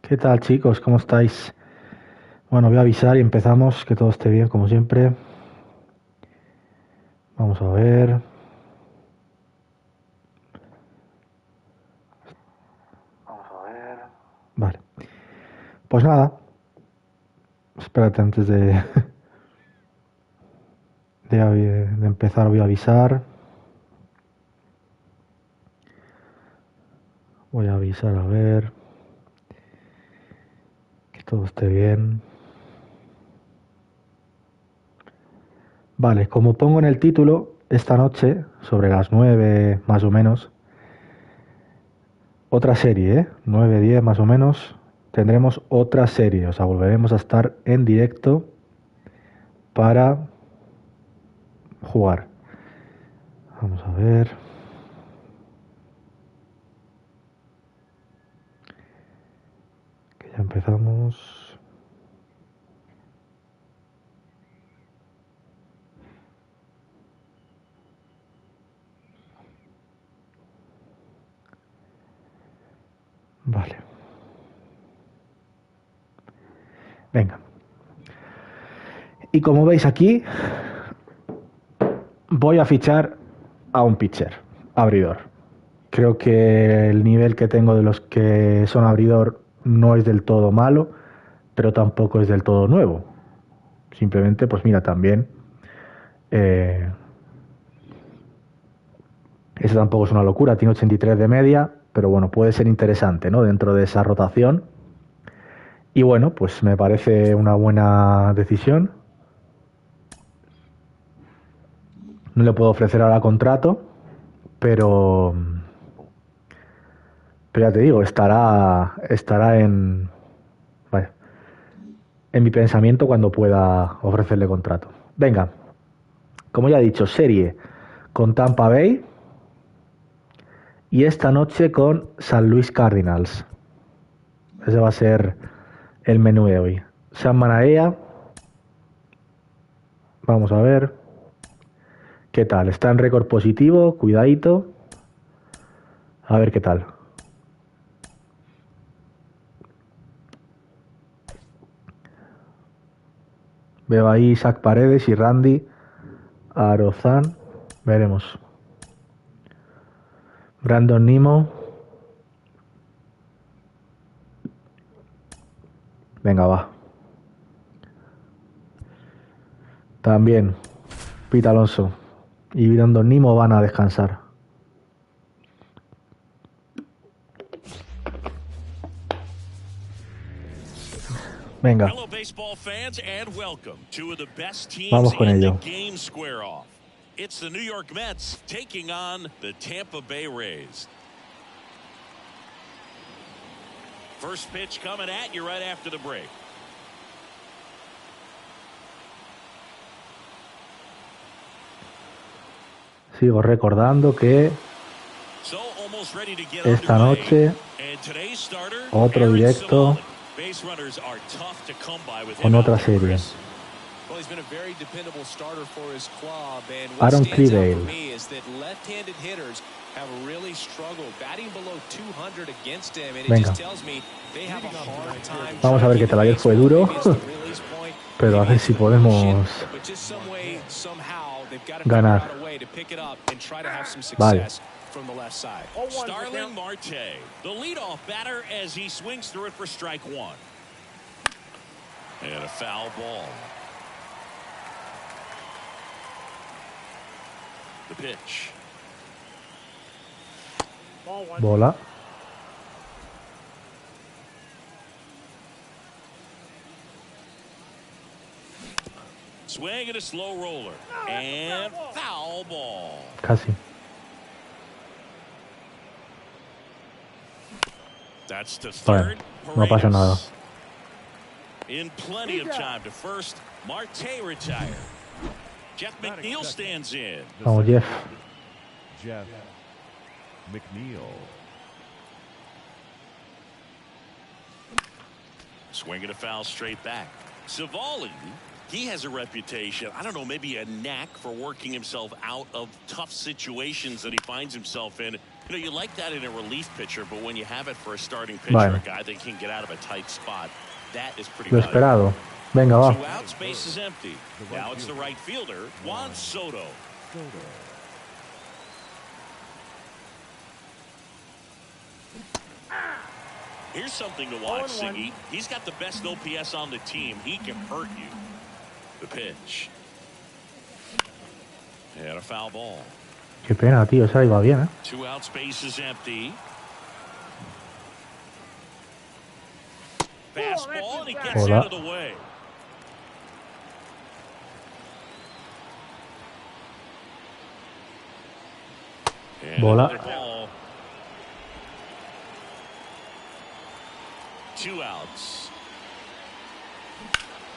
¿Qué tal, chicos? ¿Cómo estáis? Bueno, voy a avisar y empezamos, que todo esté bien como siempre. Vamos a ver. Vale. Pues nada. Espérate, antes de empezar voy a avisar. Voy a avisar a ver. Que todo esté bien. Vale, como pongo en el título, esta noche, sobre las 9 más o menos, otra serie, 9, 10 más o menos, tendremos otra serie. O sea, volveremos a estar en directo para jugar. Vamos a ver. Que ya empezamos. Vale. Venga. Y como veis aquí, voy a fichar a un pitcher, abridor. Creo que el nivel que tengo de los que son abridor no es del todo malo, pero tampoco es del todo nuevo. Simplemente, pues mira, también ese tampoco es una locura, tiene 83 de media, pero bueno, puede ser interesante, ¿no? Dentro de esa rotación. Y bueno, pues me parece una buena decisión. No le puedo ofrecer ahora contrato, pero ya te digo, estará vaya, en mi pensamiento cuando pueda ofrecerle contrato. Venga, como ya he dicho, serie con Tampa Bay y esta noche con San Luis Cardinals. Ese va a ser el menú de hoy. San Manaea, vamos a ver qué tal. Está en récord positivo, cuidadito. A ver qué tal. Veo ahí Isaac Paredes y Randy Arozán. Veremos. Brandon Nimo. Venga, va. También Pete Alonso y Brandon Nimo van a descansar. Venga. Vamos con ello. It's the New York Mets taking on the Tampa Bay Rays. First pitch coming at you right after the break. Sigo recordando que esta noche otro directo con otra serie. Aaron Cleveland. Venga. Vamos a ver qué tal. Ayer fue duro, pero a ver si podemos ganar. Vale. Starling Marte, the leadoff batter as he swings through it for strike one. And a foul ball. The pitch. Bola. Swing and a slow roller. And foul ball. Casi. That's to third. No pasa nada. In plenty of time to first, Marte retired. Jeff McNeil stands in. Vamos, Jeff. Jeff McNeil. Swinging a foul straight back. Savali, he has a reputation, I don't know, maybe a knack for working himself out of tough situations that he finds himself in. You know, you like that in a relief pitcher, but when you have it for a starting pitcher, a guy that can get out of a tight spot, that is pretty Lo esperado. Venga, va. 2 outs, base is empty. Now it's the right fielder, Juan Soto. Here's something to watch, Siggy. He's got the best OPS on the team. He can hurt you. The pitch. And a foul ball. Qué pena, tío. Esa iba bien, 2 outs, base is empty. Fastball, and he gets out of the way. And Bola. Ball. 2 outs.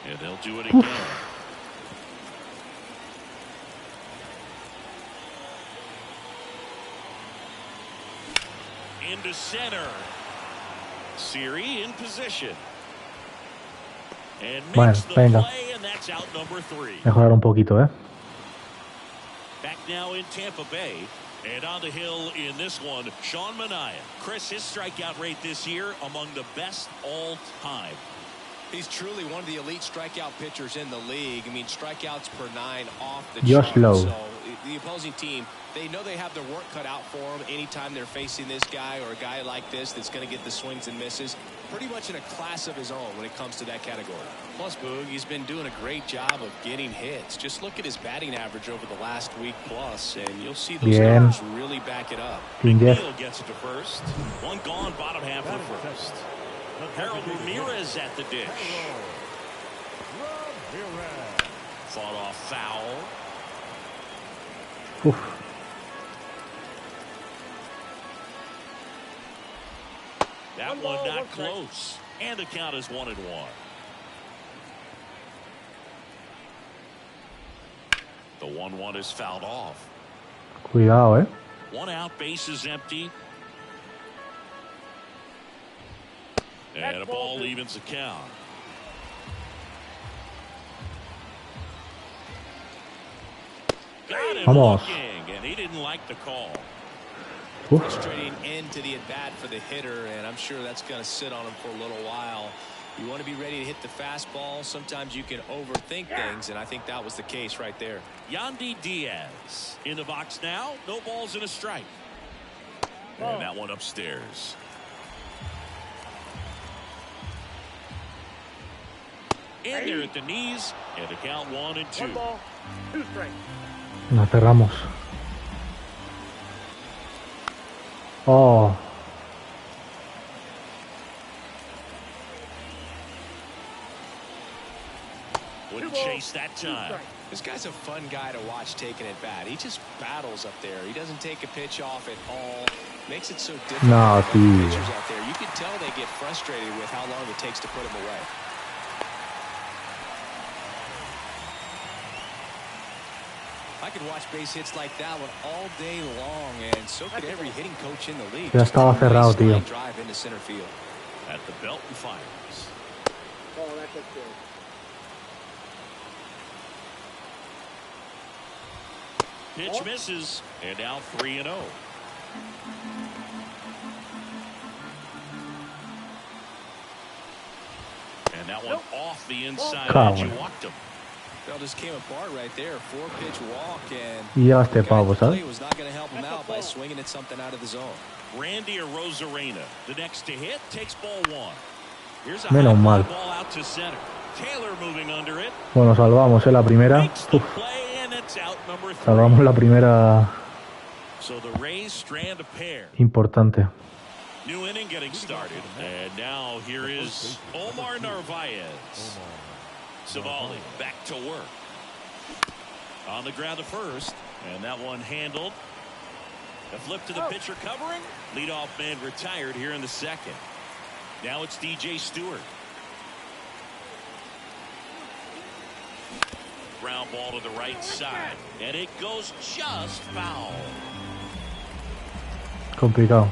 And they'll do it again. Into center. Serie in position. And makes the play, and that's out number 3. Mejorar un poquito, Back now in Tampa Bay. And on the hill in this one, Sean Manaea. Chris, his strikeout rate this year among the best all time. He's truly one of the elite strikeout pitchers in the league. I mean, strikeouts per 9 off the Josh chart. Lowe. So the opposing team, they know they have their work cut out for them anytime they're facing this guy or a guy like this that's going to get the swings and misses. Pretty much in a class of his own when it comes to that category. Plus, Boog, he's been doing a great job of getting hits. Just look at his batting average over the last week plus, and you'll see those numbers really back it up. McNeil gets it to first. One gone, bottom half of the first. Harold Ramirez at the dish. Fought off foul. Uf. That one not close. And the count is 1-1. The 1-1 is fouled off. Cuidado, 1 out, base is empty. And a ball evens the count. Got him looking, and he didn't like the call. Frustrating end to the at-bat for the hitter, and I'm sure that's going to sit on him for a little while. You want to be ready to hit the fastball. Sometimes you can overthink things, and I think that was the case right there. Yandy Diaz in the box now. No balls and a strike. And that one upstairs. In there at the knees, and the count 1-2. 1 ball, 2 strikes. La cerramos. Oh. Wouldn't chase that time. This guy's a fun guy to watch taking at bat. He just battles up there. He doesn't take a pitch off at all. Makes it so difficult for pitchers out there. You can tell they get frustrated with how long it takes to put him away. I could watch base hits like that one all day long, and so could every hitting coach in the league. Ya estaba cerrado, tío. Drive into center field. At the belt and fires. Oh, that's good. Pitch misses, and now 3-0. And that one off the inside edge. You walked him. Well, just came apart right there. 4-pitch walk, and Y ya este pavo, play ¿sabes? was not going to help him out by swinging at something out of the zone. Randy Arozarena, the next to hit, takes ball 1. Here's a Menos mal. ball out to center. Taylor moving under it. Bueno, salvamos, la primera. Makes the play, and it's out number 3. Salvamos la primera. So the Rays strand a pair. Importante. New inning getting started, and now here is Omar Narvaez. Savali back to work. On the ground to first, and that one handled. A flip to the pitcher covering. Leadoff man retired here in the second. Now it's DJ Stewart. Ground ball to the right side, and it goes just foul. Complicado.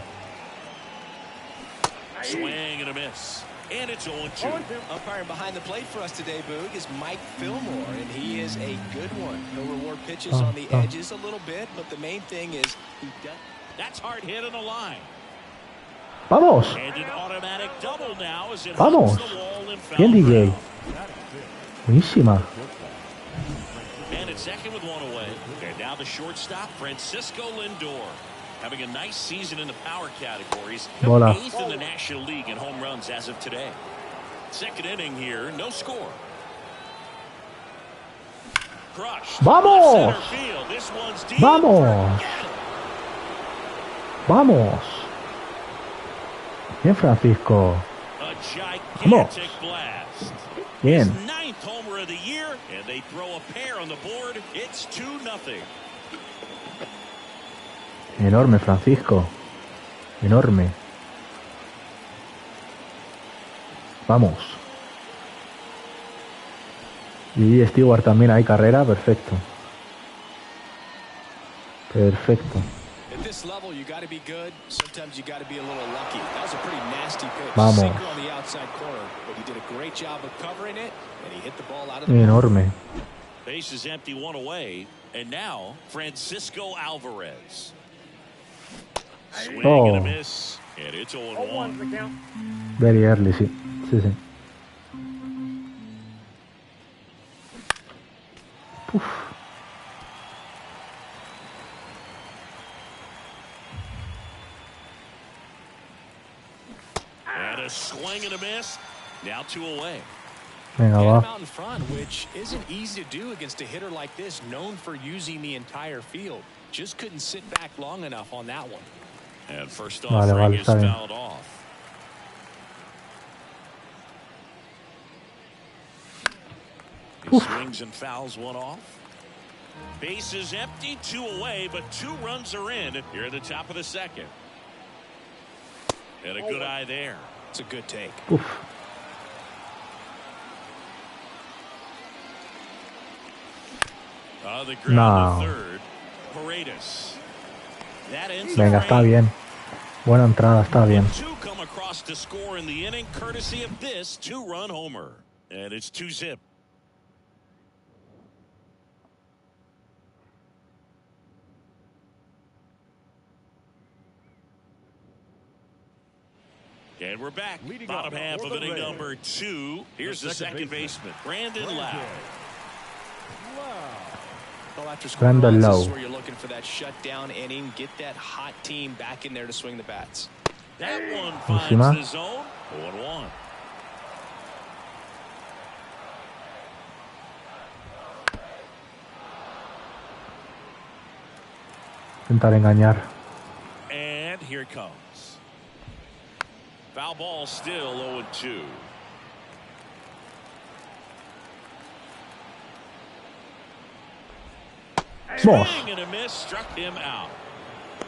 Swing and a miss. And it's 0-2. Umpiring behind the plate for us today, Boog, is Mike Fillmore, and he is a good one. He'll reward pitches on the edges a little bit, but the main thing is he does. ¡Vamos! ¡Vamos! Bien, DJ. Buenísima. Second with one away. And now the shortstop, Francisco Lindor. Having a nice season in the power categories. Bola. 8th in the National League in home runs as of today. Second inning here, no score. Crushed. ¡Vamos! This one's deep. ¡Vamos! ¡Vamos! Bien, Francisco. A ¡Vamos! gigantic blast. Bien. His 9th homer of the year, and they throw a pair on the board. It's 2-0. Enorme, Francisco. Enorme. Vamos. Y Stewart también hay carrera. Perfecto. Perfecto. At this level, you got to be good. Sometimes you got to be a little lucky. That was a pretty nasty pitch. Vamos. Sinker on the outside corner, but he did a great job of covering it, and he hit the ball out of the Enorme. Base is empty, one away, and now Francisco Alvarez. Swing and a miss, and it's 0-1. Very early, sí. Sí, sí. Uf. And a swing and a miss. Now 2 away. Venga, Get him va. out in front, which isn't easy to do against a hitter like this, known for using the entire field. Just couldn't sit back long enough on that one. And first Vale, offering vale, is está bien. fouled off. He swings and fouls one off. Base is empty, 2 away, but 2 runs are in here at the top of the second. And a good eye there. It's a good take. Uf. The ground No. to third. PUEDES. That ends Venga, the está frame. bien. Buena entrada, está bien. 2 come across to score in the inning, courtesy of this 2-run homer. And it's 2-zip. And we're back. Leading Bottom off half for of the inning Reds. number 2. Here's the second baseman, Brandon Lau. Well, after scoring Brandon runs, this Lowe. is where you're looking for that shutdown inning. Get that hot team back in there to swing the bats. That one Encima. finds the zone. 0-1. Intentar engañar. And here it comes. Foul ball still 0-2. Vamos. Swing and a miss, struck him out.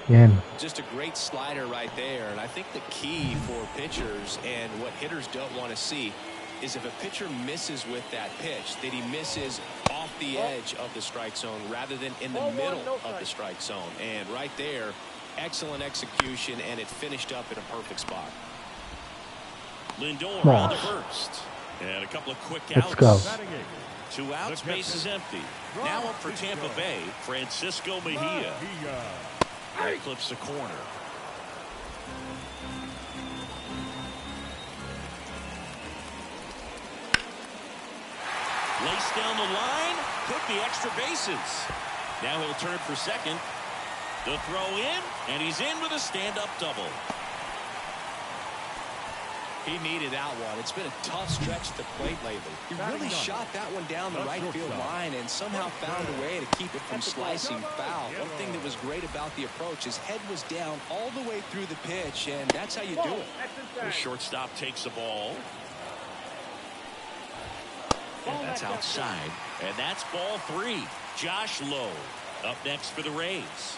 Bien. Just a great slider right there. And I think the key for pitchers and what hitters don't want to see is if a pitcher misses with that pitch, that he misses off the edge of the strike zone rather than in the middle of the strike zone. And right there, excellent execution, and it finished up in a perfect spot. Lindor Nice. on the first. And a couple of quick Let's outs. go. 2 outs, base is empty. Now up for Tampa Bay, Francisco Mejia. That clips the corner. Laced down the line, took the extra bases. Now he'll turn for second. The throw in, and he's in with a stand-up double. He needed that one. It's been a tough stretch at the plate lately. He really shot that one down the right field line and somehow found a way to keep it from slicing foul. One thing that was great about the approach, his head was down all the way through the pitch, and that's how you do it. The shortstop takes the ball. And that's outside. And that's ball 3. Josh Lowe up next for the Rays.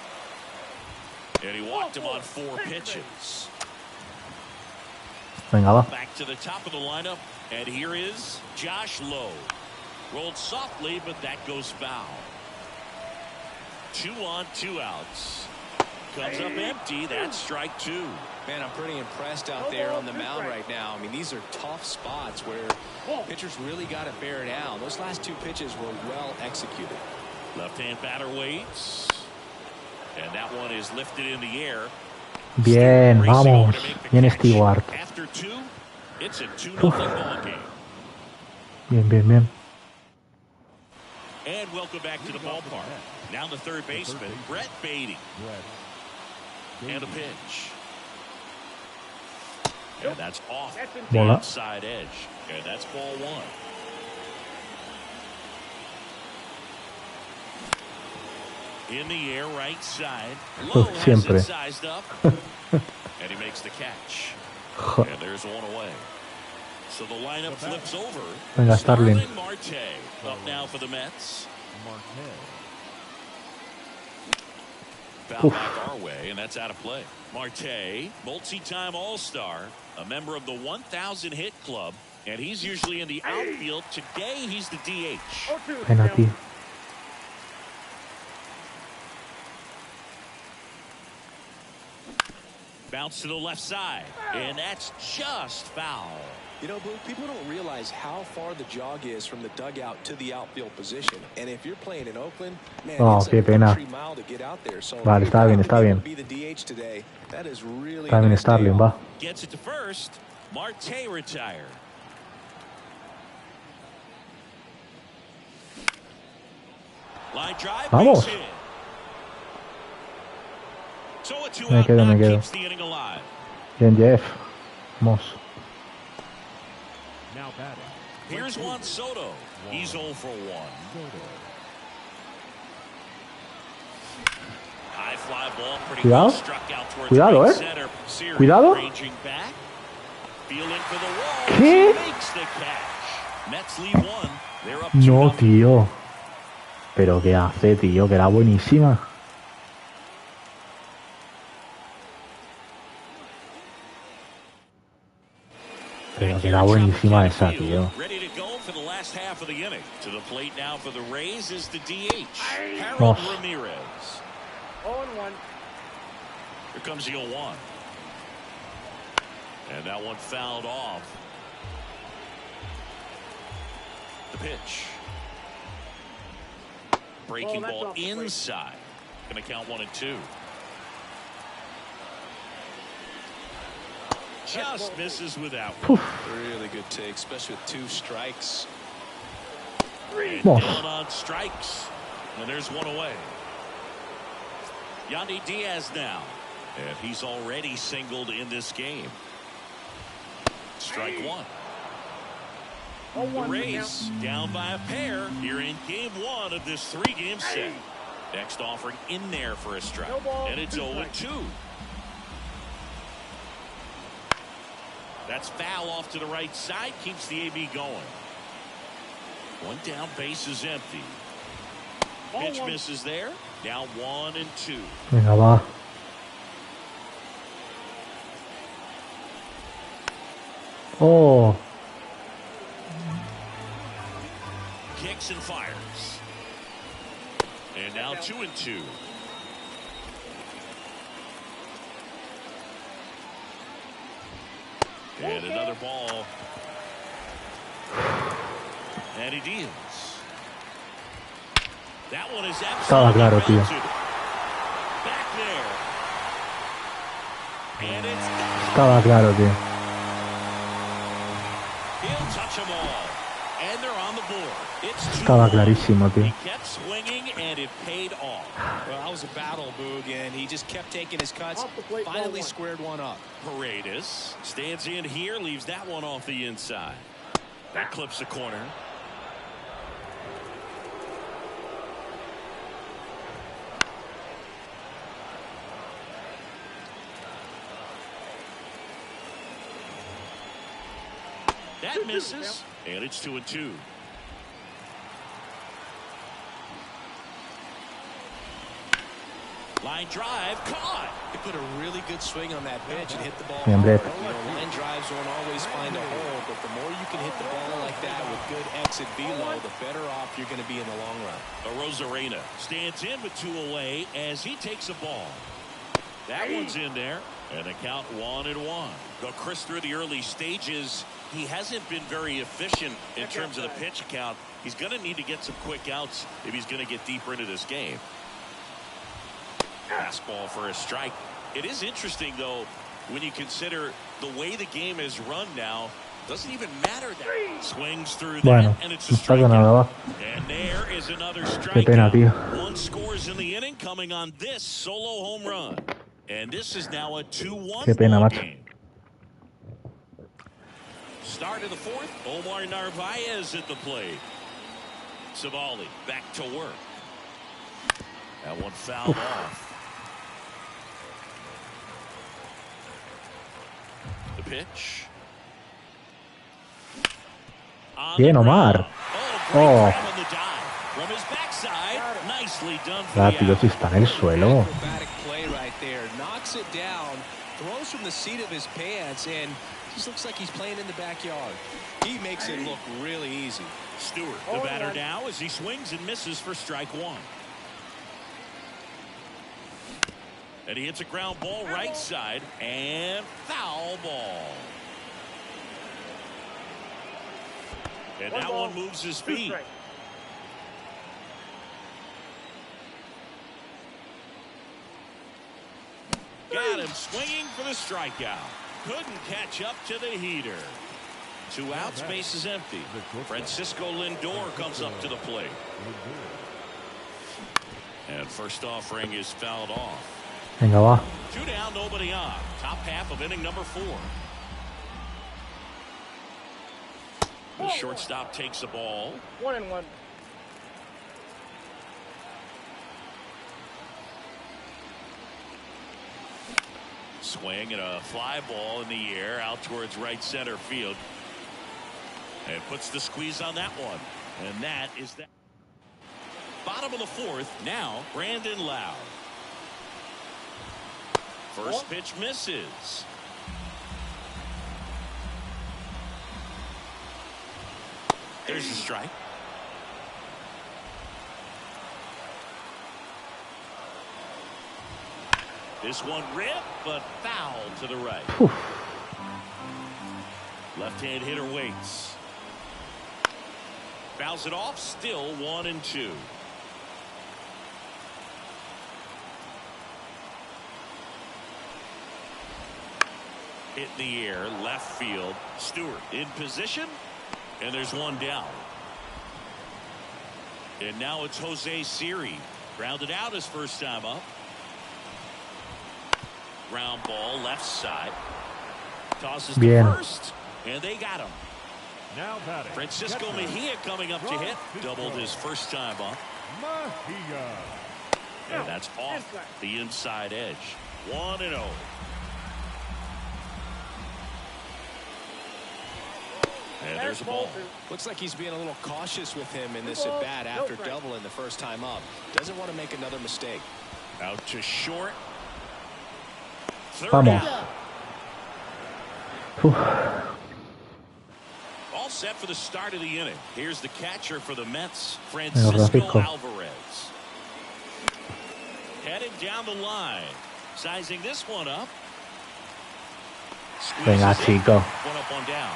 And he walked him on 4 pitches. Venga, va. Back to the top of the lineup. And here is Josh Lowe. Rolled softly, but that goes foul. 2 on, 2 outs. Comes up empty. That's strike 2. Man, I'm pretty impressed out there on the mound right now. I mean, these are tough spots where pitchers really got to bear down. Those last 2 pitches were well executed. Left-hand batter waits. And that one is lifted in the air. Bien, vamos. Bien, Stewart. After two, it's a 2-0 ball game. Bien, bien, bien. And welcome back to the ballpark. Now the third baseman, Brett Beatty. And a pitch. And that's off the Bola. outside edge. And that's ball one. In the air, right side. Low has Siempre. it sized up. And he makes the catch. And there's one away. So the lineup flips over. Venga, Starling. Marte up now for the Mets. Foul back our way, and that's out of play. Marte, multi-time All-Star, a member of the 1,000 hit club, and he's usually in the outfield. Today, he's the DH. Penalty. Bounce to the left side, and that's just foul. You know, Blue, people don't realize how far the jog is from the dugout to the outfield position. And if you're playing in Oakland, man, it's qué a pena. country mile to get out there. So Vale, está bien, está bien. be the DH today. That is really Está bien, nice day Starling, off. va. Gets it to first. Marte retired. Line drive. Vamos. base hit. So a Me two-out quedo, me knock quedo. keeps the inning alive. Bien, Jeff. Vamos. Now batting. Here's Juan Soto. He's 0 for 1. High fly ball, pretty Cuidado. good. Struck out towards Cuidado, right eh. center. Serie Cuidado. ranging back. Feeling for the wall. ¿Qué? He makes the catch. Mets lead one. They're up 2-0. No, tío. Pero qué hace, tío, que era buenísima. Pero que era buenísima esa, tío. Ready to go for the last half of the inning. To the plate now for the Rays is the DH, Harold Oh. Ramirez. 0-1. Here comes the 0-1. And that one fouled off. The pitch. Breaking that's ball off the plate. inside. Going to count 1 and 2. Just misses with that one. Really good take, especially with 2 strikes. And Vamos. Dillon on strikes. And there's one away. Yandy Diaz now. And he's already singled in this game. Strike 1. The 0-1 Rays down by a pair here in game 1 of this 3-game set. Next offering in there for a strike. No ball, And it's 0-2. That's foul off to the right side. Keeps the AB going. One down, base is empty. Pitch misses there. Down 1 and 2. Venga, va. Oh, Kicks and fires. And now 2 and 2. And another ball. And he deals. That one is Estaba absolutely claro, tío. belted. Back there. And it's estaba claro, tío. he'll touch them all. And they're on the board. It's 2-1. Estaba clarísimo, tío. He kept swinging and it paid off. Well, that was a battle, Boog, and he just kept taking his cuts. Off the plate, ball Finally one. squared one up. Paredes stands in here, leaves that one off the inside. That clips the corner. That misses, and it's 2 and 2. Line drive, caught. He put a really good swing on that pitch and hit the ball Bien, hard. Brett. You know, line drives don't always find a hole, but the more you can hit the ball like that with good exit velo, the better off you're going to be in the long run. Rosarena stands in with 2 away as he takes a ball. That one's in there, and a count 1-1. Though Chris, through the early stages, he hasn't been very efficient in terms of the pitch count. He's going to need to get some quick outs if he's going to get deeper into this game. Fastball for a strike. It is interesting, though, when you consider the way the game is run now. Doesn't even matter that swings through Bueno, that, and it's a no pasa nada, strikeout. va. And there is another Qué pena, tío. strikeout. One scores in the inning, coming on this solo home run, and this is now a 2-1 Qué pena, ball macho. game. Start of the fourth. Omar Narvaez at the plate. Savali back to work. That one fouled off. The pitch. Bien, Omar. Oh. Rápido, si está en el suelo. Knocks it down, throws from the seat of his pants, and just looks like he's playing in the backyard. He makes it look really easy. Stewart, the batter now, as he swings and misses for strike one. And he hits a ground ball right side, and foul ball. And that one moves his feet. Got him swinging for the strikeout. Couldn't catch up to the heater. 2 outs, base is empty. Francisco Lindor comes up to the plate. And first offering is fouled off. Venga, va. 2 down, nobody on. Top half of inning number 4. The shortstop takes the ball. 1-1. Swing and a fly ball in the air out towards right center field. And puts the squeeze on that one. And that is that. Bottom of the fourth. Now, Brandon Lowe. First pitch misses. There's the strike. This one ripped, but foul to the right. Left-hand hitter waits. Fouls it off, still 1-2. Hit in the air, left field. Stewart in position, and there's one down. And now it's Jose Serie. Grounded out his first time up. Ground ball left side. Tosses to first, and they got him. Now batting. Francisco Mejia coming up to hit. Doubled his first time up. Mejia. And that's off the inside edge. 1-0. And there's a ball. Looks like he's being a little cautious with him in this at bat after doubling the first time up. Doesn't want to make another mistake. Out to short. Third Vamos. out. All set for the start of the inning. Here's the catcher for the Mets, Francisco Alvarez. Heading down the line. Sizing this one up. Venga, chico. One up, one down.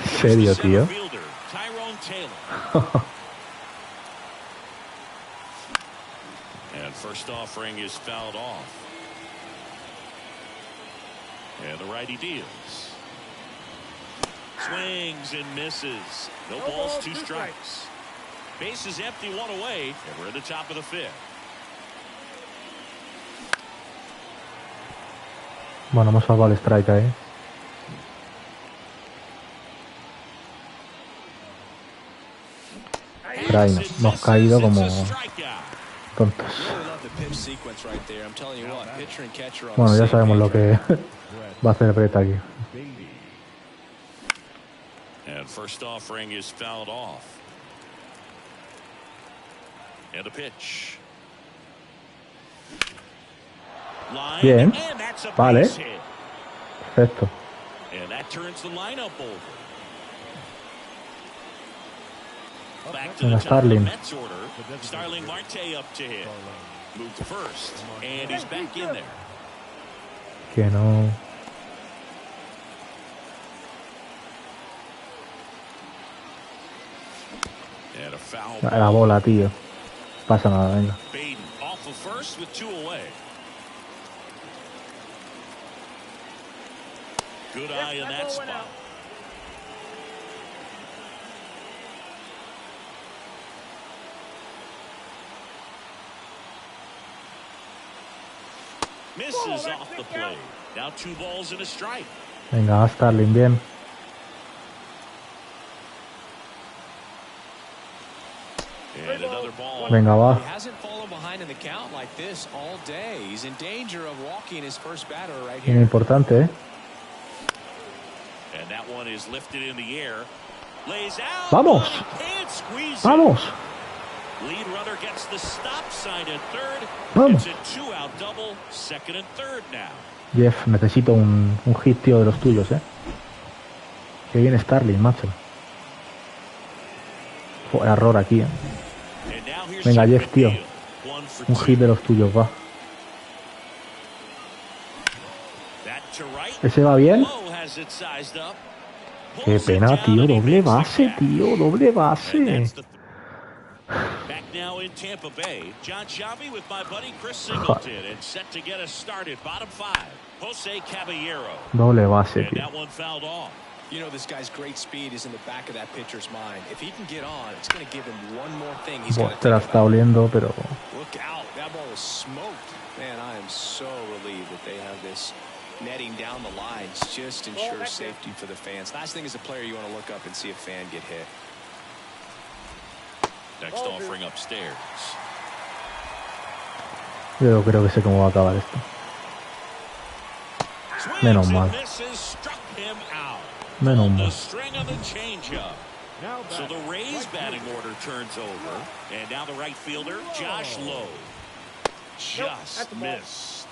Serio, tío. And first offering is fouled off. And the righty deals. Swings and misses. No balls, 2 strikes. Base is empty, 1 away, and we're at the top of the 5th. Bueno, hemos salvado el strike ahí. Pero ahí no, hemos caído como tontos. Bueno, ya sabemos lo que va a hacer Brett aquí. And first offering is fouled off. And a pitch. Bien. Vale. Perfecto. And that turns the lineup over. Back to the top of the Mets order. Starling Marte up to hit. Moved to first. And he's back in there. Que no. And a foul. La bola, tío. Pasa nada, venga. Baden off of first with 2 away. Good eye in that spot. Misses off the play. Now 2 balls and a strike. Venga, va Starling, bien. And another ball. Venga, va. He hasn't fallen behind in the count like this all day. He's in danger of walking his first batter right Bien here. importante, ¿eh? And that one is lifted in the air. Lays out. Vamos. Can't squeeze it. Vamos. Lead runner gets the stop sign at third. Vamos. It's a 2-out double. Second and third now. Jeff, necesito un hit, tío, de los tuyos, ¿eh? Que viene Starling, macho. Error aquí, ¿eh? And now here's Venga, Jeff, tío. McNeil. 1 for Un 2. hit de los tuyos, va. That to right. ¿Ese va bien? Low has it sized up. Qué Pulls it pena, down tío. and he Doble makes the base, catch. tío. Doble And base. that's the back now in Tampa Bay. John Sciambi with my buddy Chris Singleton and set to get us started. Bottom 5. Jose Caballero. Doble base, And tío. that one fouled off. You know, this guy's great speed is in the back of that pitcher's mind. If he can get on, it's going to give him one more thing he's got Buah, to te la think está about. oliendo, pero... Look out. That ball was smoked. Man, I am so relieved that they have this netting down the lines. Just ensures safety for the fans. Last thing as a player, you want to look up and see a fan get hit. Next offering upstairs. Yo creo que sé cómo va a acabar esto. Menos Swings mal. and misses, struck him out. Menos On the mal. string of the changeup. Now So the batting, Rays right batting field. order turns over. And now the right fielder, Josh Lowe. Just that's a ball. missed.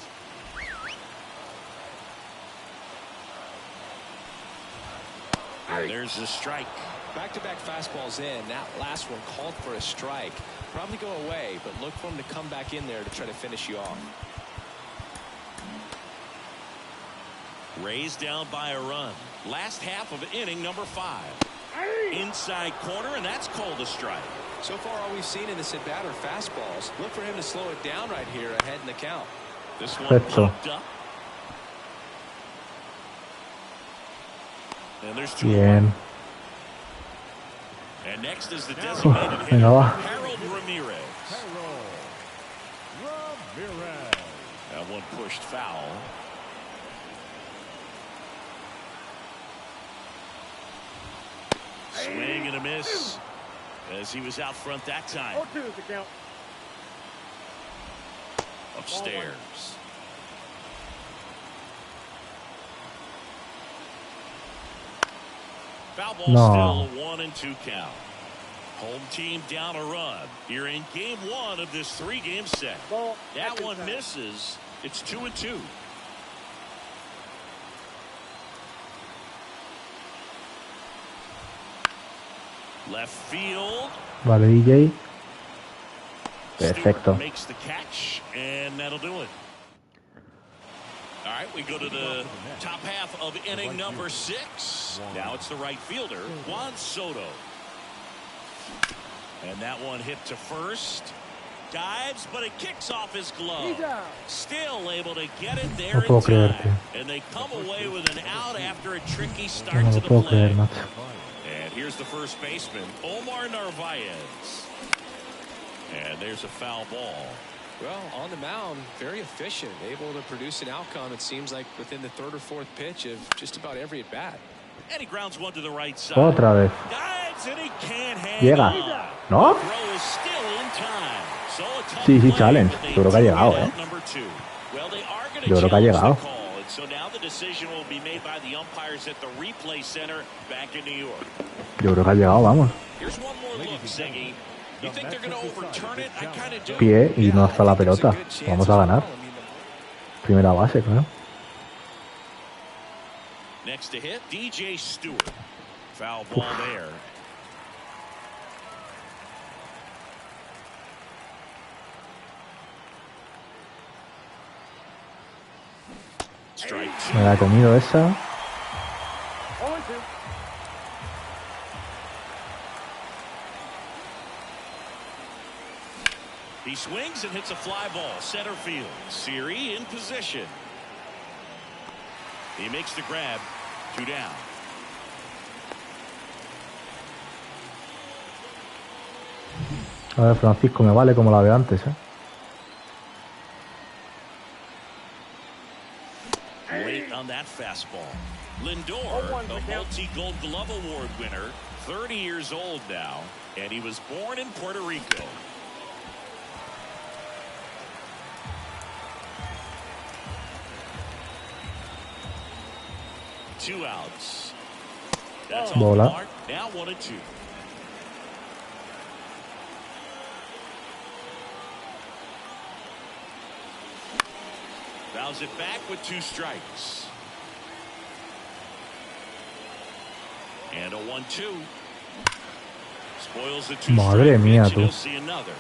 And there's the strike. Back-to-back fastballs in. That last one called for a strike. Probably go away, but look for him to come back in there to try to finish you off. Rays down by a run. Last half of inning number 5. Inside corner, and that's called a strike. So far, all we've seen in this at-bat are fastballs. Look for him to slow it down right here ahead in the count. This one Perfecto. popped up. And there's 2 Bien. And next is the designated hitter, Venga, va. Harold Ramirez. Harold Ramirez. That one pushed foul. Swing and a miss as he was out front that time. 0-2 is the count. Upstairs. Foul ball No. still 1-2 count. Home team down a run. You're in game 1 of this 3-game set. Ball. That That's one inside. misses. It's 2-2. Left field. Vale, DJ. Perfecto. Stewart makes the catch, and that'll do it. All right, we go to the top half of inning number 6. Now it's the right fielder, Juan Soto. And that one hit to first. Dives, but it kicks off his glove. He's out. Still able to get it there No in puedo creerte. time. And they come away with an out after a tricky No start me to lo the puedo creer, play. macho. And here's the first baseman, Omar Narvaez. And there's a foul ball. Well, on the mound, very efficient, able to produce an outcome, it seems like, within the 3rd or 4th pitch of just about every at-bat. And he grounds one to the right side. Otra vez. Dives and he can't hang Llega. on. ¿No? Throw is still in time. So a tough Sí, sí, play, challenge. but they Yo creo que ha do llegado, get ¿eh? out number 2. Well, they are going to Yo creo que ha challenge llegado. the call. And so now the decision will be made by the umpires at the replay center back in New York. Yo creo que ha llegado, vamos. Here's one more look, Ziggy. You think they're going to overturn it? I kind of do. Pie y no hasta la pelota. Vamos a ganar. Primera base, claro. Next to hit, DJ Stewart. Foul ball there. Strike 2. Me la he comido esa. 0-2. He swings and hits a fly ball center field. Serie in position. He makes the grab. 2 down. A ver, Francisco, me vale como la de antes, ¿eh? Late on that fastball. Lindor, a multi-Gold Glove Award winner, 30 years old now, and he was born in Puerto Rico. Two outs. That's all the mark. Now 1-2. Fouls it back with 2 strikes. And a 1-2. Spoils the 2 Madre strike mía, pitch, and tú. he'll see another.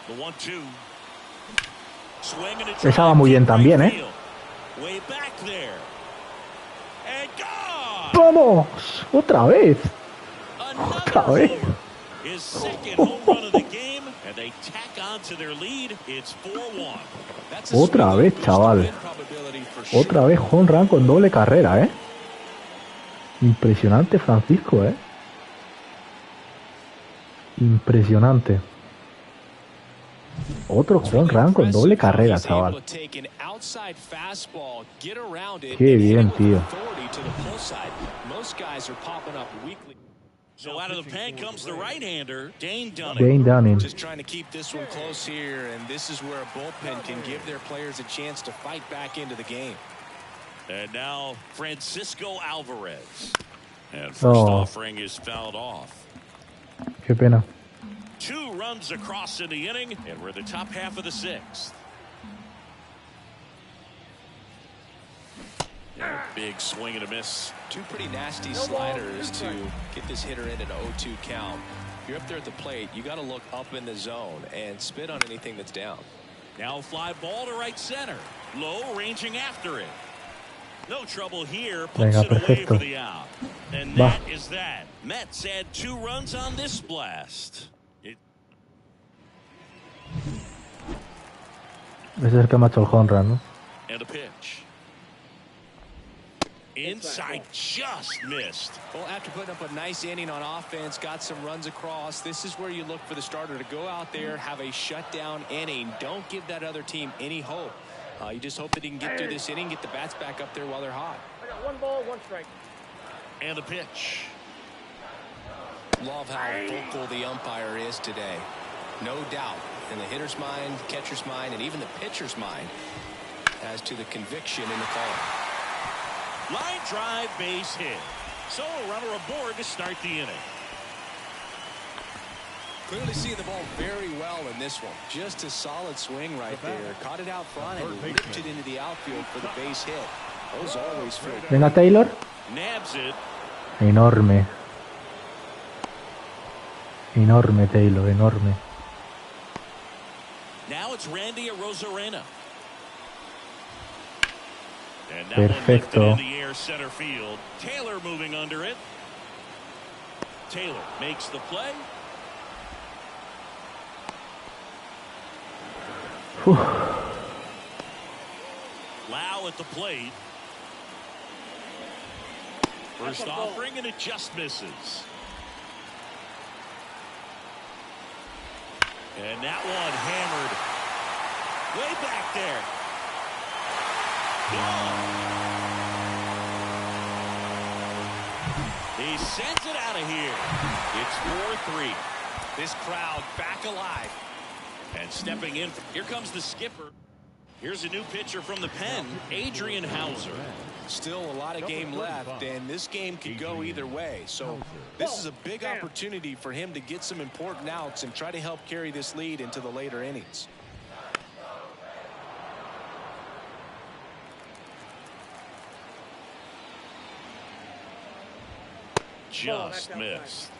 The 1-2. Swing and a drive. Esa va muy bien Deep también, right ¿eh? field. Way back there. And gone. ¡Vamos! ¡Otra vez! Another Otra vez. homer. His second home run of the game, and they tack on to their lead. It's 4-1. Otra vez, chaval. Otra vez home run con doble carrera, ¿eh? Impresionante, Francisco, ¿eh? Impresionante. Otro home run con doble carrera, chaval. Qué bien, tío. So out of the pen comes the right-hander, Dane Dunning. Just trying to keep this one close here, and this is where a bullpen can give their players a chance to fight back into the game. And now Francisco Alvarez. And first offering is fouled off. Qué pena. 2 runs across in the inning, and we're in the top half of the 6th. Big swing and a miss. 2 pretty nasty sliders to get this hitter in an 0-2 count. If you're up there at the plate, you got to look up in the zone and spit on anything that's down. Now fly ball to right center. Low, ranging after it. No trouble here. Puts it away for the out. And that is that. Mets add 2 runs on this blast. Ese es el que me ha hecho el home run, ¿no? And a pitch. Inside, just missed. Well, after putting up a nice inning on offense, got some runs across, this is where you look for the starter to go out there, have a shutdown inning. Don't give that other team any hope. You just hope that he can get through this inning, get the bats back up there while they're hot. I got 1 ball, 1 strike. And a pitch. Love how vocal the umpire is today. No doubt in the hitter's mind, catcher's mind, and even the pitcher's mind as to the conviction in the call. Line drive, base hit. So a runner aboard to start the inning. Clearly seeing the ball very well in this one. Just a solid swing right there. Caught it out front and ripped it into the outfield for the base hit. Those always feel good. Venga, Taylor. Nabs it. Enorme. Enorme, Taylor, enorme. Now it's Randy Arozarena. And that Perfecto. one lifted in the air center field. Taylor moving under it. Taylor makes the play. Lau at the plate. First offering, and it just misses. And that one hammered way back there. He sends it out of here. It's 4-3. This crowd back alive. And stepping in, here comes the skipper. Here's a new pitcher from the pen, Adrian Hauser. Still a lot of game left, and this game could go either way. So this is a big opportunity for him to get some important outs and try to help carry this lead into the later innings. Just missed.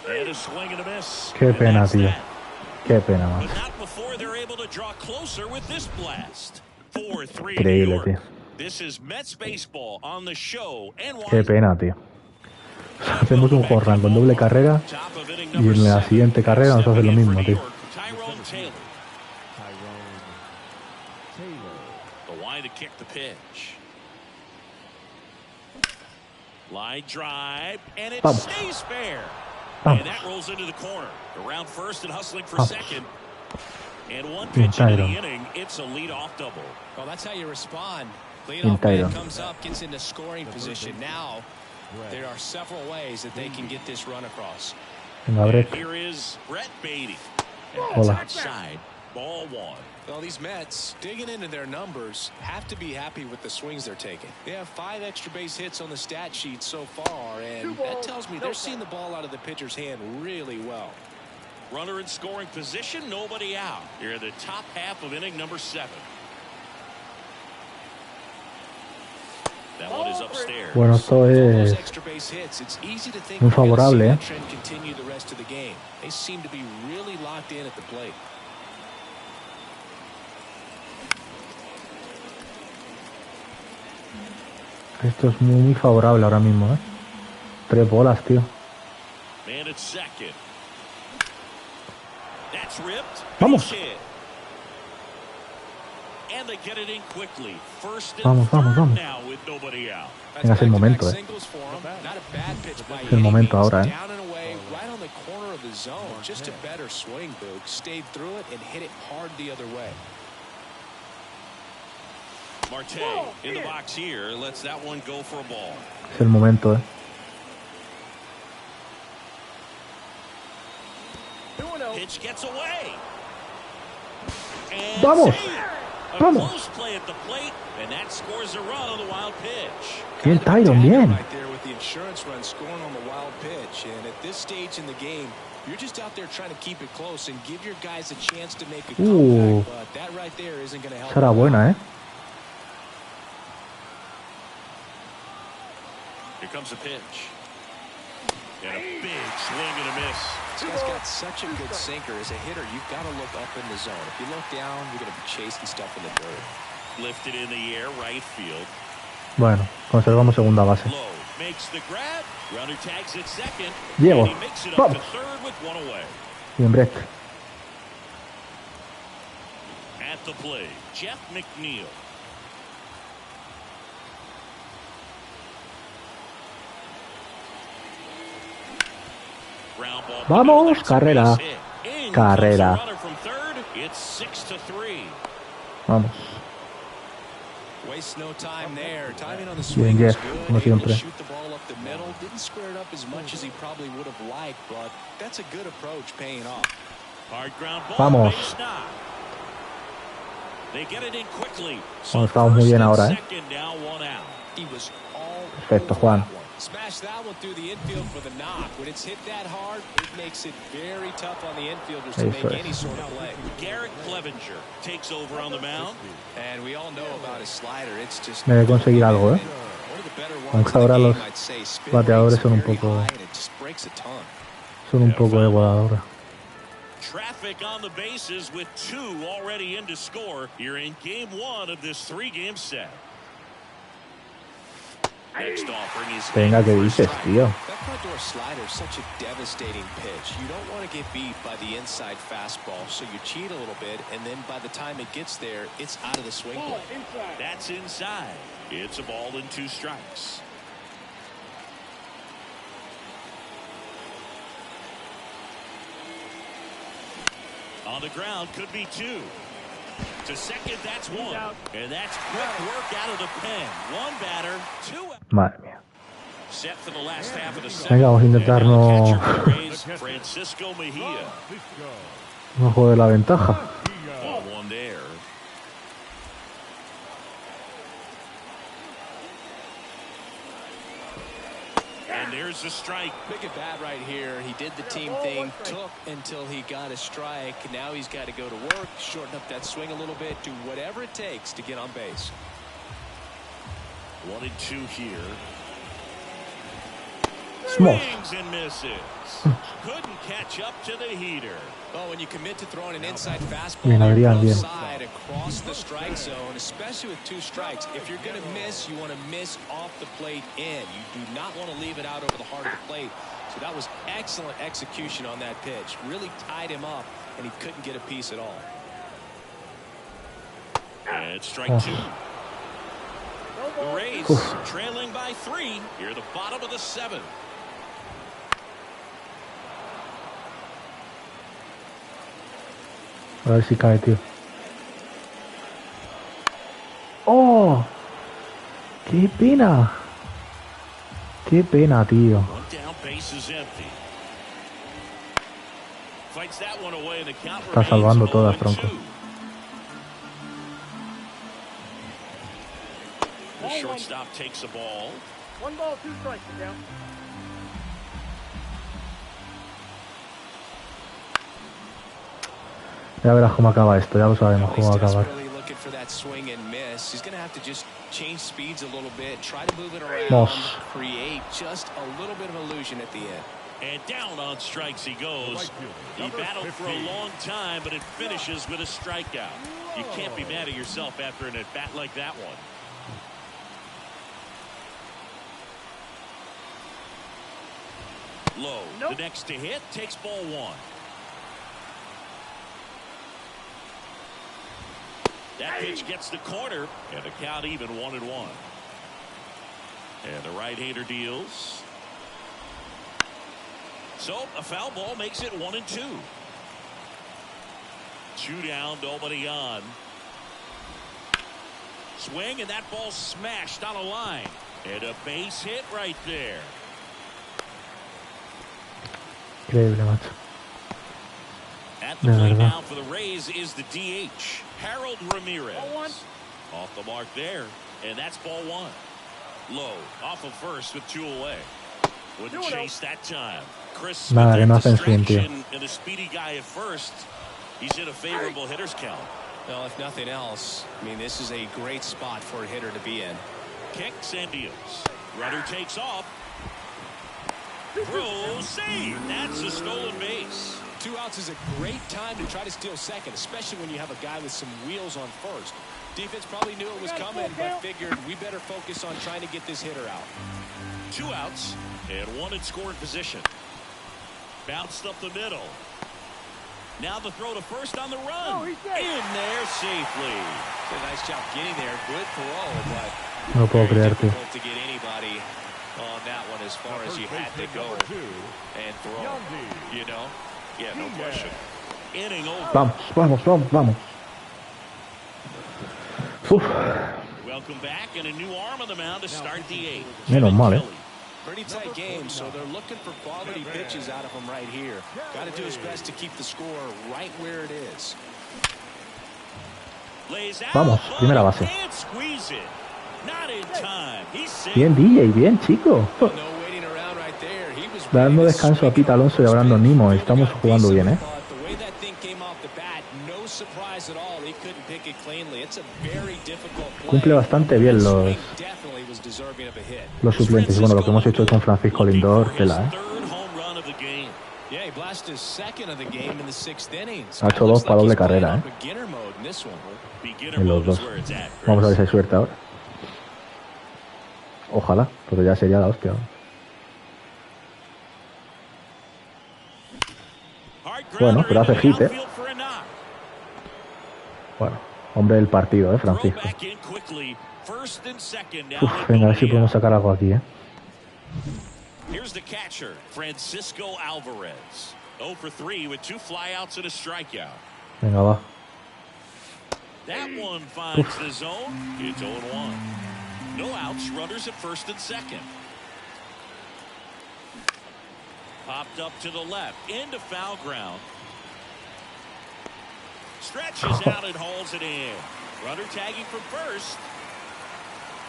And a swing and a miss. Qué pena, tío. Qué pena, But macho. not before they're able to draw closer with this blast. 4-3 New Increíble, York. tío. This is Mets baseball on the show. And Qué pena, tío. Hacemos un jornal con doble carrera top of inning y number en la 7. siguiente carrera nos hace lo Stepping in for mismo, New tío. York, Tyrone Taylor. The line to kick the pitch. Line drive, and it Vamos. stays fair. Vamos. And that rolls into the corner. Around first and hustling for Vamos. second. And one Bien, pitch into the Tyrone. inning, it's a leadoff double. Well, that's how you respond. Bien, Leadoff man Tyrone. comes up, gets into scoring position. Now, there are several ways that they can get this run across. Venga, And Brett. here is Brett Beatty. And that's Hola. outside. Ball one. Well, these Mets, digging into their numbers, have to be happy with the swings they're taking. They have 5 extra base hits on the stat sheet so far, and that tells me they're seeing the ball out of the pitcher's hand really well. Runner in scoring position, nobody out. You're in the top half of inning number 7. That one is upstairs. Bueno, esto With all es those extra base hits, it's easy to think muy we're gonna favorable, see ¿eh? that trend continue the rest of the game. They seem to be really locked in at the plate. Esto es muy favorable ahora mismo, ¿eh? 3 bolas, tío. Man at second. That's ripped. Vamos. Base hit. And they get it in quickly. First and Vamos, vamos, third vamos. now with nobody out. Venga, es el momento, ¿eh? Singles for him. Not a bad pitch by Es el momento any means. ahora, ¿eh? Down and away, right on the corner of the zone. Just a better swing, Boog. Stayed through it and hit it hard the other way. Marte in the box here lets that one go for a ball. Es el momento, ¿eh? Pitch gets away. And Vamos. saved. A Vamos. close play at the plate, and that scores a run on the wild pitch. Bien, Kind of a Tyrone, dagger bien. right there with the insurance run scoring on the wild pitch. And at this stage in the game, you're just out there trying to keep it close and give your guys a chance to make a comeback. But that right there isn't going to help. Esa era buena, ¿eh? Here comes the pitch. And a big swing and a miss. This guy's got such a good sinker. As a hitter, you've got to look up in the zone. If you look down, you're going to be chasing stuff in the dirt. Lifted in the air, right field. Bueno, conservamos segunda base. Low makes the grab. Runner tags at second. Diego, And he makes it up to vamos. third with one away. Bien, Brett. At the plate, Jeff McNeil. Ground ball. Vamos, That's a carrera. base hit. In Carrera. comes the runner from third. It's 6-3. Vamos. Waste no time there. Timing on the Bien, swing was Jeff, good. como Able to siempre. shoot the ball up the middle. Didn't square it up as much as he probably would have liked, but that's a good approach paying off. Hard ground ball. Vamos. Base knock. They get it in quickly. Bueno, estamos muy bien ahora, ¿eh? Second, now one out. He was all Perfecto, over Juan. that one. Smash that one through the infield for the knock. When it's hit that hard, it makes it very tough on the infielders to Eso make es. any sort of play. Garrett Clevenger takes over on the mound. And we all know about his slider. It's just Debe conseguir algo, ¿eh? one of the better ones Aunque in the ahora game, los I'd say. Spin bateadores rate's son un very poco- high, and it just breaks a ton. Son un poco ego ahora. Traffic on the bases with 2 already in to score. You're in game 1 of this 3-game set. Next offering is Venga, ¿qué in for a dices, strike. tío? That front door slider is such a devastating pitch. You don't want to get beat by the inside fastball, so you cheat a little bit, and then by the time it gets there, it's out of the swing plane. That's inside. It's a ball and 2 strikes. On the ground, could be 2. To second, that's 1. And that's quick work out of the pen. 1 batter, 2 out. Madre mía. Set for the last half of the Venga, second. vamos a intentar And now no- the catcher for the Rays, Francisco Mejia. No joder la ventaja. Ball 1 there. And there's the strike. Big at bat right here. He did the team thing, took until he got a strike. Now he's got to go to work, shorten up that swing a little bit, do whatever it takes to get on base. 1 and 2 here. Swings and misses. Couldn't catch up to the heater. Oh, when you commit to throwing an inside fastball, Bien, Adrián, bien. side across the strike zone, especially with 2 strikes. If you're going to miss, you want to miss off the plate in. You do not want to leave it out over the heart of the plate. So that was excellent execution on that pitch. Really tied him up, and he couldn't get a piece at all. And strike 2. The Rays trailing by 3 here at the bottom of the 7th. A ver si cae, tío. ¡Oh! ¡Qué pena! ¡Qué pena, tío! One down, base is empty. Fights that one away, and the count Está salvando todas, remains tronco. 0-2. The shortstop takes the ball. 1 ball, 2 strikes down. Ya verás cómo acaba esto, ya lo sabemos cómo va a acabar. Desperately looking for that swing and miss. He's going to have to just change speeds a little bit, try to move it around, Vamos. create just a little bit of illusion at the end. And down on strikes he goes. He battled for a long time, but it finishes with a strikeout. You can't be mad at yourself after an at-bat like that one. Low, the next to hit, takes ball 1. That pitch gets the corner, and the count even 1-1. And the right-hander deals. So a foul ball makes it 1-2. 2 down, nobody on. Swing, and that ball smashed on a line. And a base hit right there. Increíble, macho. At the plate now for the Rays is the DH, Harold Ramirez. Off the mark there, and that's ball 1. Low, off of first with 2 away. Wouldn't chase that time. Chris Nada, que no with that hacen swing, tío. distraction and a speedy guy at first. He's in a favorable hitter's count. Well, if nothing else, I mean, this is a great spot for a hitter to be in. Kicks and deals. Runner takes off. Throw, save. That's a stolen base. 2 outs is a great time to try to steal second, especially when you have a guy with some wheels on first. Defense probably knew it was coming, but figured we better focus on trying to get this hitter out. 2 outs and 1 in scoring position. Bounced up the middle. Now the throw to first on the run. In there safely. Did a nice job getting there. Good throw, but No puedo very creerte. difficult to get anybody on that one as far as you had to go and throw. You know? Yeah, no question. Inning over. Vamos, vamos, vamos, vamos. Uf, Welcome back, and a new arm on the mound to start the 8th. menos mal, eh. Pretty tight game, so they're looking for quality pitches out of him right here. Got to do his best to keep the score right where it is. Lays out, Vamos, primera base. can't squeeze it. Not in time. He's safe. Bien, DJ, bien, chico. No waiting around right there. He was Dando ready to descanso a swing Pete Alonso y a Brandon Nimmo. Estamos jugando bien, eh. The way that thing came off the bat, no surprise at all. He couldn't pick it cleanly. It's a very difficult play. Cumple bastante bien los Definitely was deserving of a hit. suplentes. Y bueno, lo que hemos hecho hoy con Francisco Lindor, tela, eh. Third home run of the game. Yeah, he blasted his second of the game in the 6th inning. Ha hecho 2 para doble carrera, eh. Beginner mode in this one. Beginner En los mode is dos. where it's at, Vamos a ver Chris. si hay suerte ahora. Ojalá, pero ya sería la hostia. Hard Bueno, grounder pero hace into the hit, eh. outfield for a knock. Bueno, hombre del partido, Throw Francisco. back in quickly. First and second now. Uf, with venga, a ver si nobody podemos out. sacar algo aquí, eh. Here's the catcher, Francisco Alvarez. 0 for 3 with 2 flyouts and a strikeout. Venga, va. That one finds the zone. It's 0-1. No outs, runners at first and second. Popped up to the left, into foul ground. Stretches out and hauls it in. Runner tagging from first.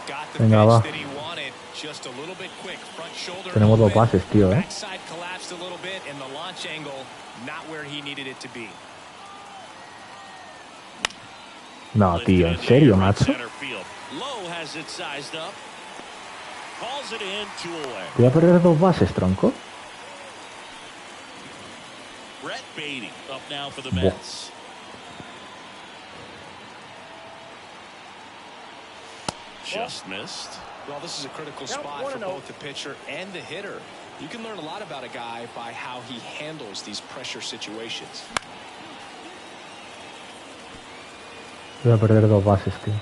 Got the Venga, va. pitch that he wanted, just a little bit quick. Front shoulder Tenemos 2 open, pases, tío, eh. backside collapsed a little bit, and the launch angle not where he needed it to be. No, tío, en serio, macho. Center field. Low has it sized up. Calls it in, 2 away. Voy a perder 2 bases, tronco. Brett Beatty up now for the Buah. Mets. Just missed. Well, this is a critical spot for both the pitcher and the hitter. You can learn a lot about a guy by how he handles these pressure situations. Voy a perder 2 bases, tío.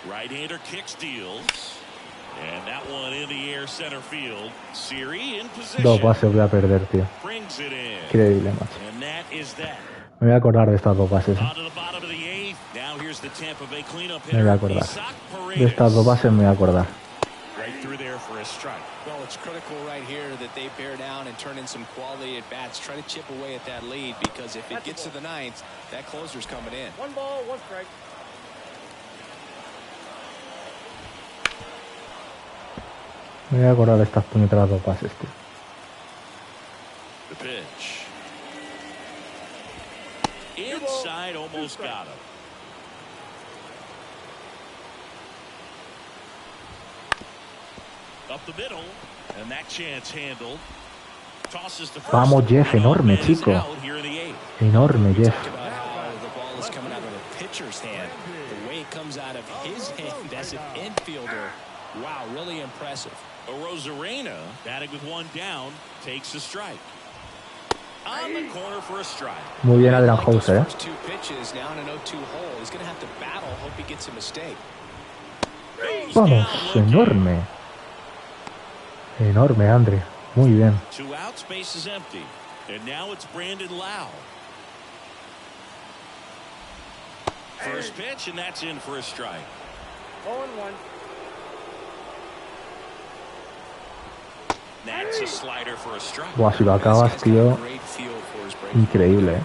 Right-hander kicks, deals. And that one in the air center field. Serie in position. 2 bases voy a perder, tío. Brings it in. Increíble, macho. And that is that. Me voy a acordar de estas 2 bases. On to the bottom of the 8th. Now here's the Tampa Bay cleanup Me voy a hitter. acordar. De estas 2 bases me voy a acordar. Right through there for a strike. Well, it's critical right here that they bear down and turn in some quality at bats. Try to chip away at that lead, because if it gets to the 9th, that closer's coming in. 1 ball, 1 strike. Me voy a acordar de estas puñeteras 2 bases, tío. The pitch. Inside, almost got him. Up the middle, and that chance handled. Tosses the first. Vamos, Jeff, enorme, chico. Enorme, Jeff. About how the ball is coming out of the pitcher's hand. The way it comes out of his hand as an infielder. Wow, really impressive. Rosarena, batting with 1 down, takes a strike. On the corner for a strike. Muy bien, Adrian House, eh. First 2 pitches, now in an 0-2 hole. He's going to have to battle. Hope he gets a mistake. Vamos, enorme. Enorme, Andre. Muy bien. 2 outs, base is empty. And now it's Brandon Lau. First pitch, and that's in for a strike. 0-1. That's a slider for a strike. Buah, si lo acabas, tío. Increíble, eh.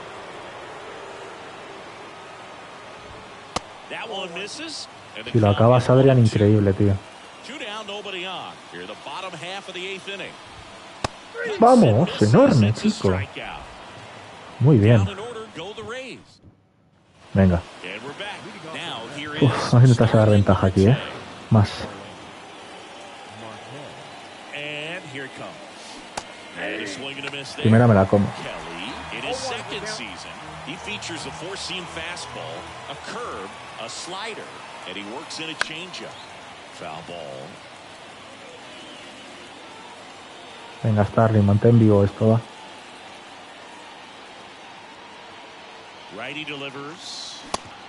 That one misses. Si lo acabas, Adrian, increíble, tío. 2 down, nobody on. Here the bottom half of the 8th inning. Vamos, enorme, chico. Muy bien. Venga. Vamos a intentar sacar ventaja aquí, eh. Más. Primera me la como. In his second season, he features a 4-seam fastball, a curve, a slider, and he works in a changeup. Foul ball. Venga, Starling, mantén vivo esto, va. Righty delivers.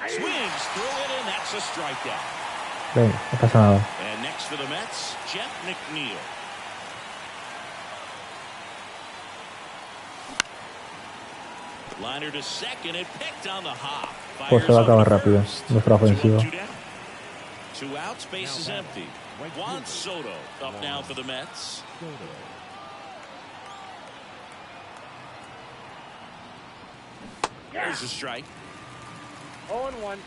Swings through it, and that's a strikeout. Venga, no pasa nada. And next for the Mets, Jeff McNeil. Liner to second and picked on the hop. Pues se va a acabar rápido nuestra ofensiva. 2 outs, base is empty. Juan Soto up now for the Mets. There's a strike. 0-1.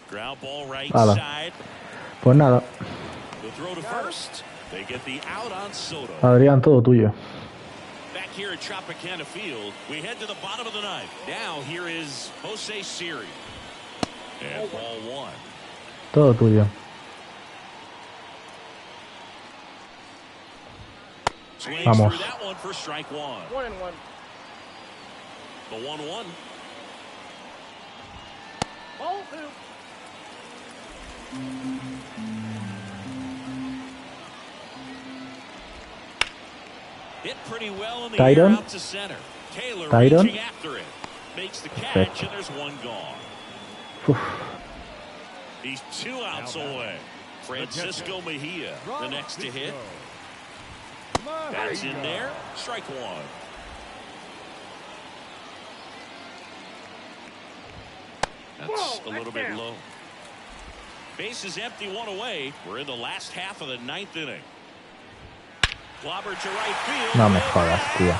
Ground ball right Hala. side. Pues nada. The throw to first. They get the out on Soto. Adrián, todo tuyo. Back here at Tropicana Field, we head to the bottom of the 9th. Now here is Jose Serie. And ball 1. Todo tuyo. Swings Vamos. through that one for strike 1. 1-1. The 1-1. Ball 2. Hit pretty well in the Tyron? air out to center. Taylor Tyron? reaching after it. Makes the catch, and there's 1 gone. Uf. He's 2 outs away. Francisco Mejia, the next to hit. That's in there. Strike 1. That's a little bit low. Base is empty, 1 away. We're in the last half of the 9th inning. Clobber to right field. No me jodas, tío.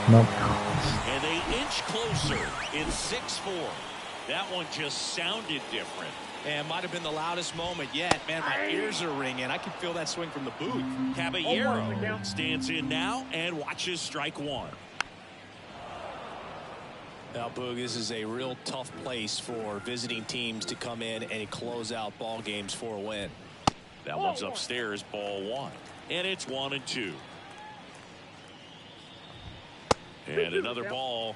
No me jodas. And they inch closer in 6-4. That one just sounded different. And might have been the loudest moment yet. Man, my ears are ringing. I can feel that swing from the booth. Caballero stands in now and watches strike one. Now, Boog, this is a real tough place for visiting teams to come in and close out ball games for a win. That one's upstairs, ball one. And it's 1-2. And another ball.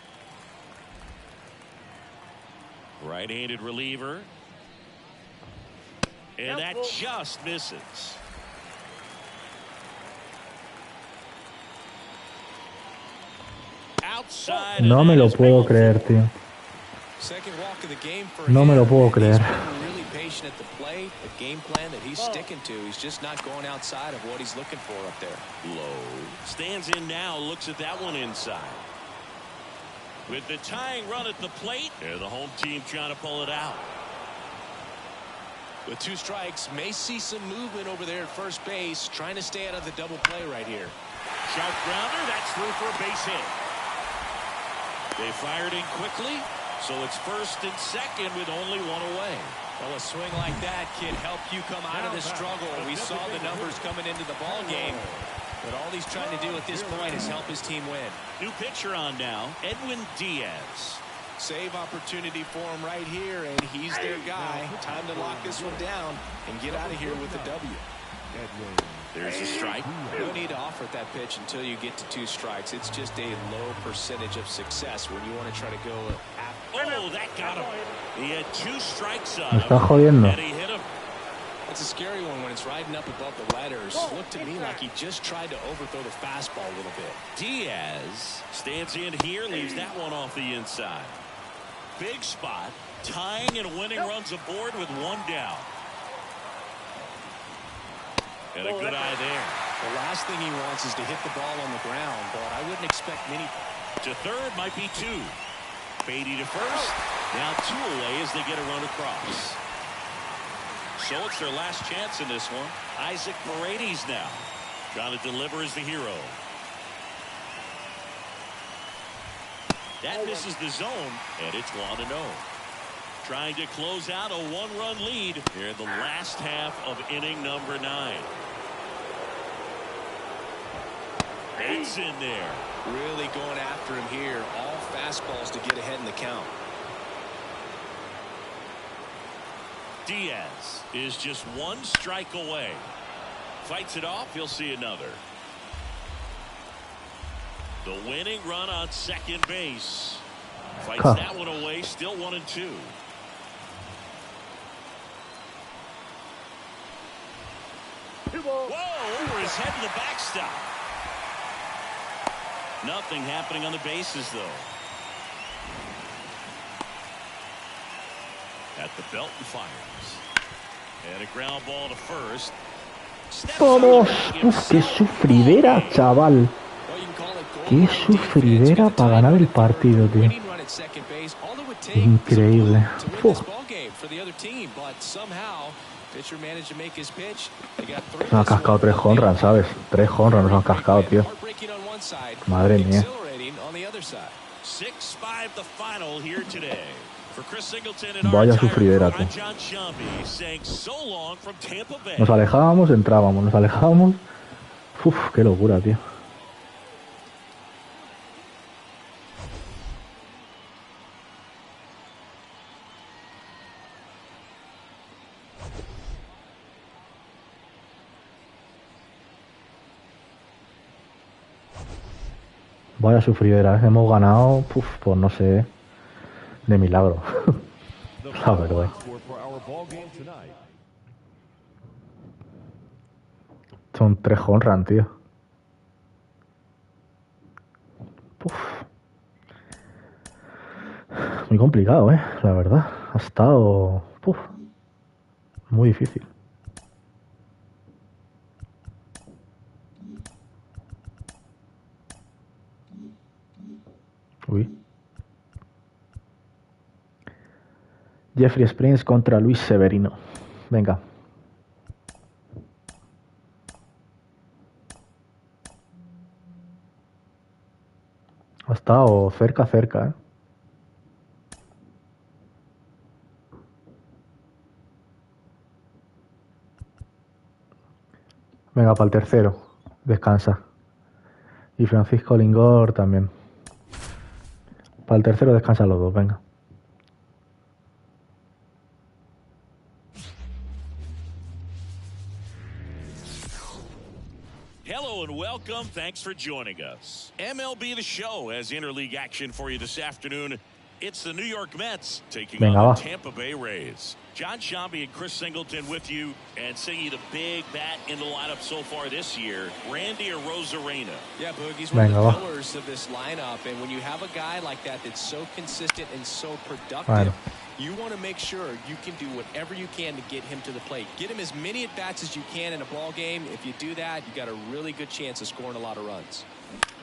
Right-handed reliever. And that just misses. Outside. No me lo puedo creer, tío. Second walk of the game for No me lo him. puedo creer. He's been really patient at the plate. The game plan that he's sticking to. He's just not going outside of what he's looking for up there. Low. Stands in now. Looks at that one inside. With the tying run at the plate. And the home team trying to pull it out. With 2 strikes, may see some movement over there at first base. Trying to stay out of the double play right here. Sharp grounder. That's through for a base hit. They fired in quickly. So it's first and second with only one away. Well, a swing like that can help you come out of the struggle. We saw the numbers coming into the ball game. But all he's trying to do at this point is help his team win. New pitcher on now, Edwin Diaz. Save opportunity for him right here, and he's their guy. Time to lock this one down and get out of here with the W. There's a strike. No need to offer at that pitch until you get to 2 strikes. It's just a low percentage of success when you want to try to go after. Oh, that got him. He had 2 strikes on Me him. está jodiendo. And he hit him. That's a scary one when it's riding up above the letters. Looked to me like he just tried to overthrow the fastball a little bit. Diaz stands in here, leaves that one off the inside. Big spot, tying and winning runs aboard with 1 down. And a good eye there. The last thing he wants is to hit the ball on the ground, but I wouldn't expect many. To third might be 2. Beatty to first. Now 2 away as they get a run across. So it's their last chance in this one. Isaac Paredes now trying to deliver as the hero. That misses the zone, and it's 1-0. Trying to close out a 1-run lead here in the last half of inning number 9. It's in there. Really going after him here. All fastballs to get ahead in the count. Diaz is just 1 strike away. Fights it off. He'll see another. The winning run on second base. Fights that one away. Still 1-2. Whoa, over his head to the backstop. Nothing happening on the bases, though. At the belt and fires. And a ground ball to first. Vamos. Uf, qué sufridera, chaval. Qué sufridera para ganar el partido, tío. Increíble. Nos han cascado 3 honras, ¿sabes? 3 honras nos han cascado, tío. Madre mía. Vaya sufridera, tío. Nos alejábamos, entrábamos, nos alejábamos. Uf, qué locura, tío. Vaya sufridera, ¿eh? Hemos ganado, pues no sé, de milagro. La verdad. Son 3 honran, tío. Uf. Muy complicado, la verdad. Ha estado muy difícil. Uy. Jeffrey Springs contra Luis Severino. Venga. Ha estado cerca, . 。Venga, para el tercero. Descansa. Y Francisco Lingor también. Para el tercero descansan los dos, venga. Hello and welcome. Thanks for joining us. MLB The Show has interleague action for you this afternoon. It's the New York Mets taking on the Tampa Bay Rays. John Shambi and Chris Singleton with you, and seeing you the big bat in the lineup so far this year, Randy Arozarena. Yeah, Boogie's one of the pillars of this lineup, and when you have a guy like that that's so consistent and so productive, you want to make sure you can do whatever you can to get him to the plate. Get him as many at-bats as you can in a ball game. If you do that, you got a really good chance of scoring a lot of runs.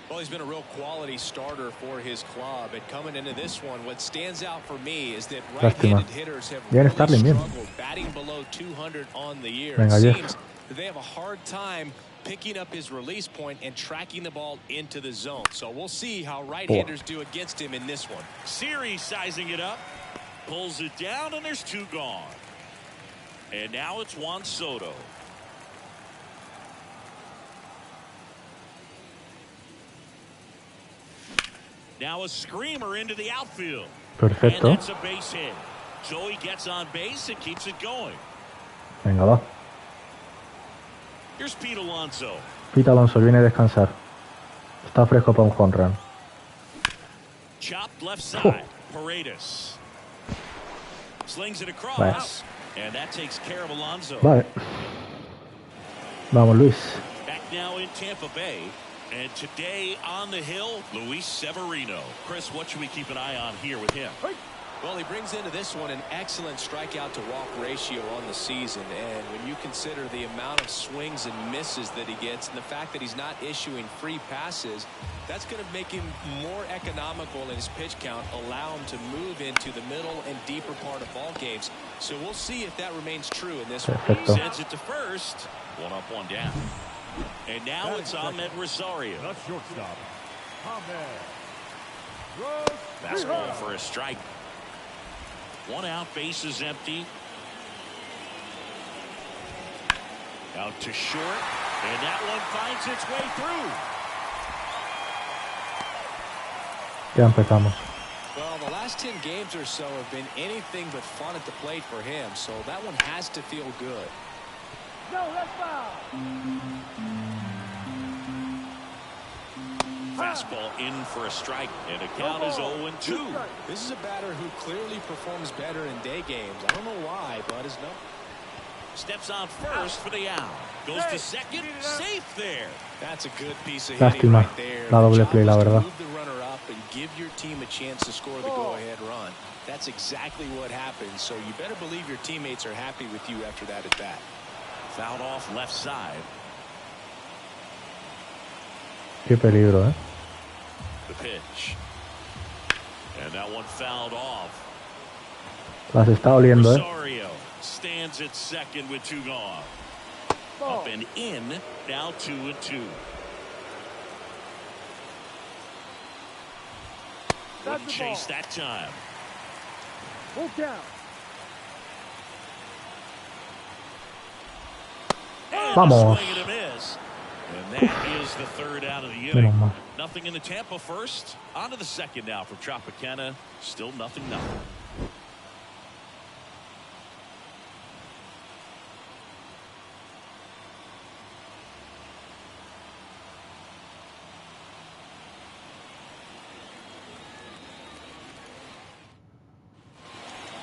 Well, he's been a real quality starter for his club. And coming into this one, what stands out for me is that right-handed hitters have really struggled batting below 200 on the year. It seems that they have a hard time picking up his release point and tracking the ball into the zone. So we'll see how right-handers do against him in this one. Serie sizing it up. Pulls it down, and there's two gone. And now it's Juan Soto. Now a screamer into the outfield. Perfecto. And that's a base hit. So he gets on base and keeps it going. Venga, va. Here's Pete Alonso. Pete Alonso viene a descansar. Está fresco para un home run. Chopped left side. Paredes. Slings it across. And that takes care of Alonso. Vale. Vamos, Luis. Back now in Tampa Bay. And today on the hill, Luis Severino. Chris, what should we keep an eye on here with him? Well, he brings into this one an excellent strikeout to walk ratio on the season. And when you consider the amount of swings and misses that he gets and the fact that he's not issuing free passes, that's going to make him more economical in his pitch count, allow him to move into the middle and deeper part of ball games. So we'll see if that remains true in this one. Sends it to first. One up, one down. And now it's Ahmed Rosario. The shortstop, Ahmed Rosario. Fastball for a strike. One out, base is empty. Out to short, and that one finds its way through. Ya empezamos. Well, the last 10 games or so have been anything but fun at the plate for him, so that one has to feel good. No, that's foul. Fastball in for a strike, and the count is 0-2. This is a batter who clearly performs better in day games. I don't know why, but his no. Steps on first for the out. Goes to second, safe there. That's a good piece of hitting Lástima. right there. La doble play, la verdad. Move the runner up and give your team a chance to score the go-ahead run. That's exactly what happens. So you better believe your teammates are happy with you after that at bat. Fouled off left side. Qué peligro, ¿eh? The pitch. And that one fouled off. Las está oliendo, ¿eh? Rosario stands at second with two gone. Up and in, now 2-2. Wouldn't chase that time. Full count. Vamos. And that is the third out of the inning. Nothing in the Tampa first. On to the second now for Tropicana. Still nothing.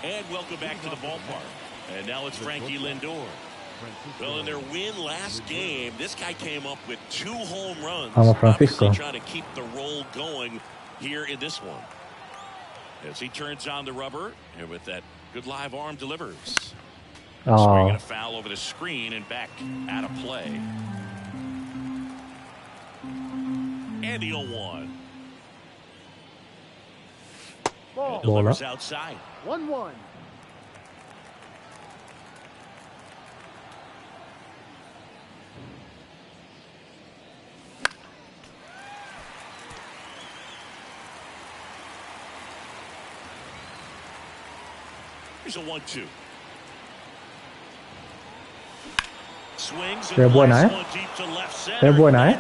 And welcome back to the ballpark. And now it's Frankie Lindor. Well, in their win last game, this guy came up with 2 home runs. Vamos, Francisco. Obviously trying to keep the roll going here in this one. As he turns on the rubber, and with that good live arm delivers. Swinging a foul over the screen and back out of play. And the 0-1. Ball. Delivers outside. 1-1. Here's a 1-2. Swings Qué buena, ¿eh? one deep Es buena, ¿eh?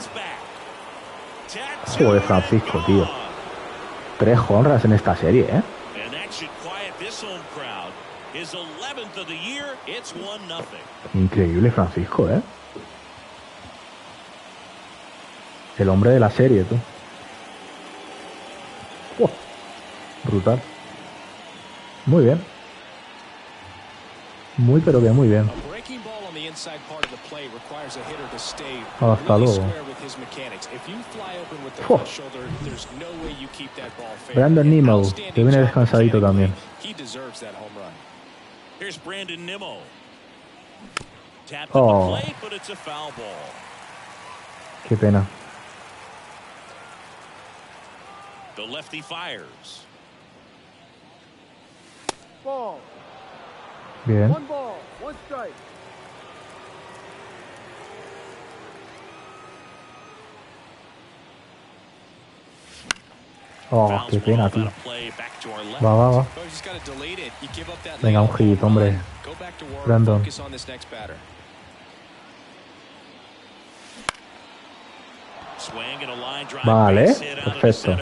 Joder, Francisco, tío. 3 honras en esta serie, ¿eh? Increíble, Francisco, ¿eh? El hombre de la serie, tú. Brutal. Muy bien. Muy, pero que muy bien. Hasta luego. Brandon Nimmo, que viene descansadito también. Oh. Qué pena. The lefty fires. Ball. Bien. 1 ball, 1 strike. Oh, qué pena, tío. Va, va, va. Venga, un hit, hombre. Brandon. Vale, perfecto.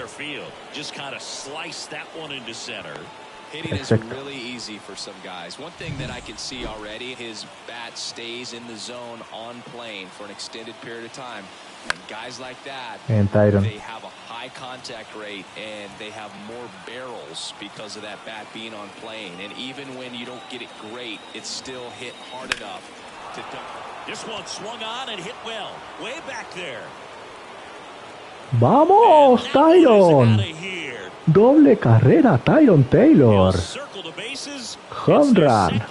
Hitting is really easy for some guys. One thing that I can see already, his bat stays in the zone on plane for an extended period of time. And guys like that, they have a high contact rate and they have more barrels because of that bat being on plane. And even when you don't get it great, it's still hit hard enough to dump. This one swung on and hit well, way back there. ¡Vamos, Tyron! Doble carrera, Tyron Taylor. Home run.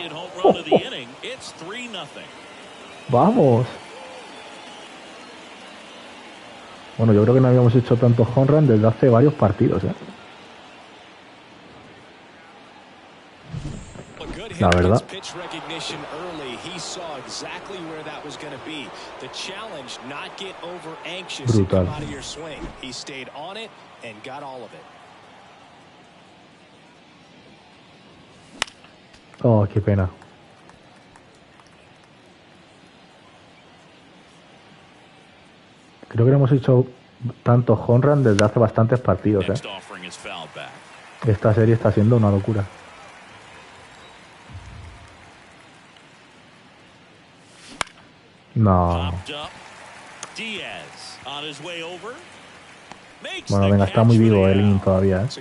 Vamos. Bueno, yo creo que no habíamos hecho tantos home run desde hace varios partidos, ¿eh? La verdad. Brutal. Oh, qué pena. Creo que no hemos hecho tantos home run desde hace bastantes partidos, ¿eh? Esta serie está siendo una locura. No. Bueno, venga, está muy vivo el inning todavía, ¿eh? Si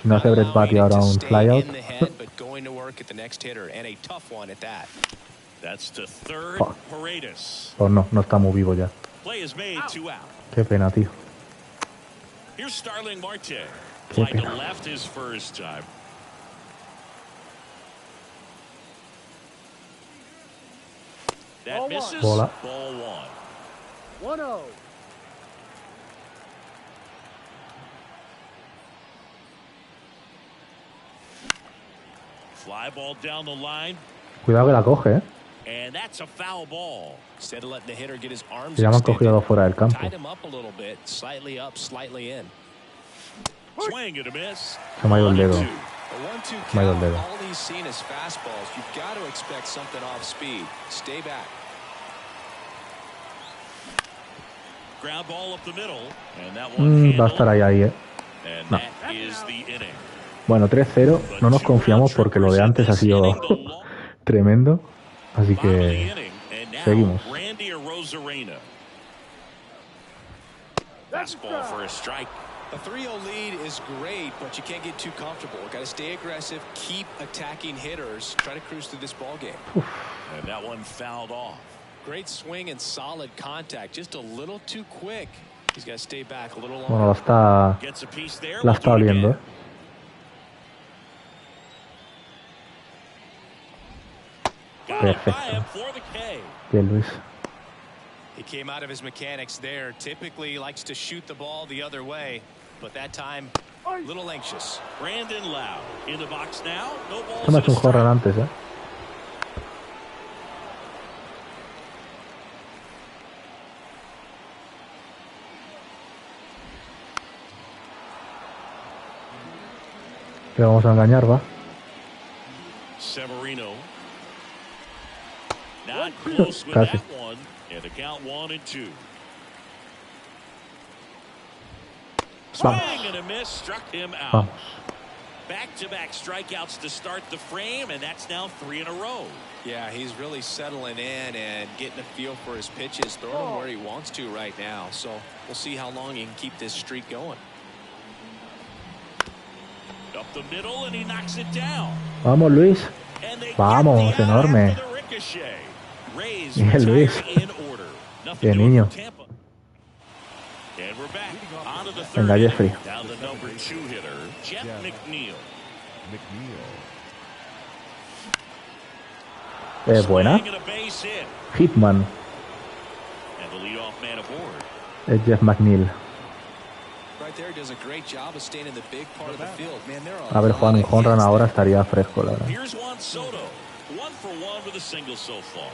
no hace Brett Batty ahora un flyout. Oh. Pues no, no está muy vivo ya. Qué pena, tío. Qué pena. Bola. 1-0. Fly ball down the line. Cuidado que la coge, ¿eh? And that's a foul ball. Instead of letting the hitter get his arms Ya me han cogido dos fuera del campo. tied him up a little bit, slightly up, slightly in. Swing and a miss. Se me ha ido el dedo. A 1-2 count, all he's seen is fastballs. You've got to expect something off speed. Stay back. Ground ball up the middle, and that one Va a estar ahí, ¿eh? And No. that is the inning. Bueno, 3-0. No nos confiamos porque lo de antes ha sido tremendo. Así que seguimos. Fastball for a strike. A 3-0 lead is great, but you can't get too comfortable. Got to stay aggressive, keep attacking hitters, try to cruise through this ball game. And that one fouled off. Great swing and solid contact, just a little too quick. He's got to stay back a little longer. Bueno, la está oliendo, ¿eh? Perfecto. Bien, Luis. He came out of his mechanics there. Typically likes to shoot the ball the other way, but that time a little anxious. Brandon Lau in the box now. No balls. Esto me ha hecho un jorran antes, ¿eh? Le vamos a engañar, va. Severino. Now Got close with Casi. that one. And the count 1-2. Swing and a miss. Struck him out. Vamos. Back-to-back strikeouts to start the frame, and that's now 3 in a row. Yeah, he's really settling in and getting a feel for his pitches, throwing them where he wants to right now. So we'll see how long he can keep this streak going. Up the middle, and he knocks it down. Vamos, Luis. And they Vamos, get the out enorme. after the ricochet. Rays Bien, Luis. retire in order. Nothing Bien, doing niño. for Tampa. And we're back on to the third. Venga, Jeffrey. Down the number 2 hitter, Jeff McNeil. Buena. Swing and a base hit. Hitman. And the leadoff man aboard. Es Jeff McNeil. Right there, does a great job of staying in the big part of the field. Man, there are A ver, Juan, un home run ahora estaría fresco, la verdad. Here's Juan Soto. 1 for 1 with a single so far.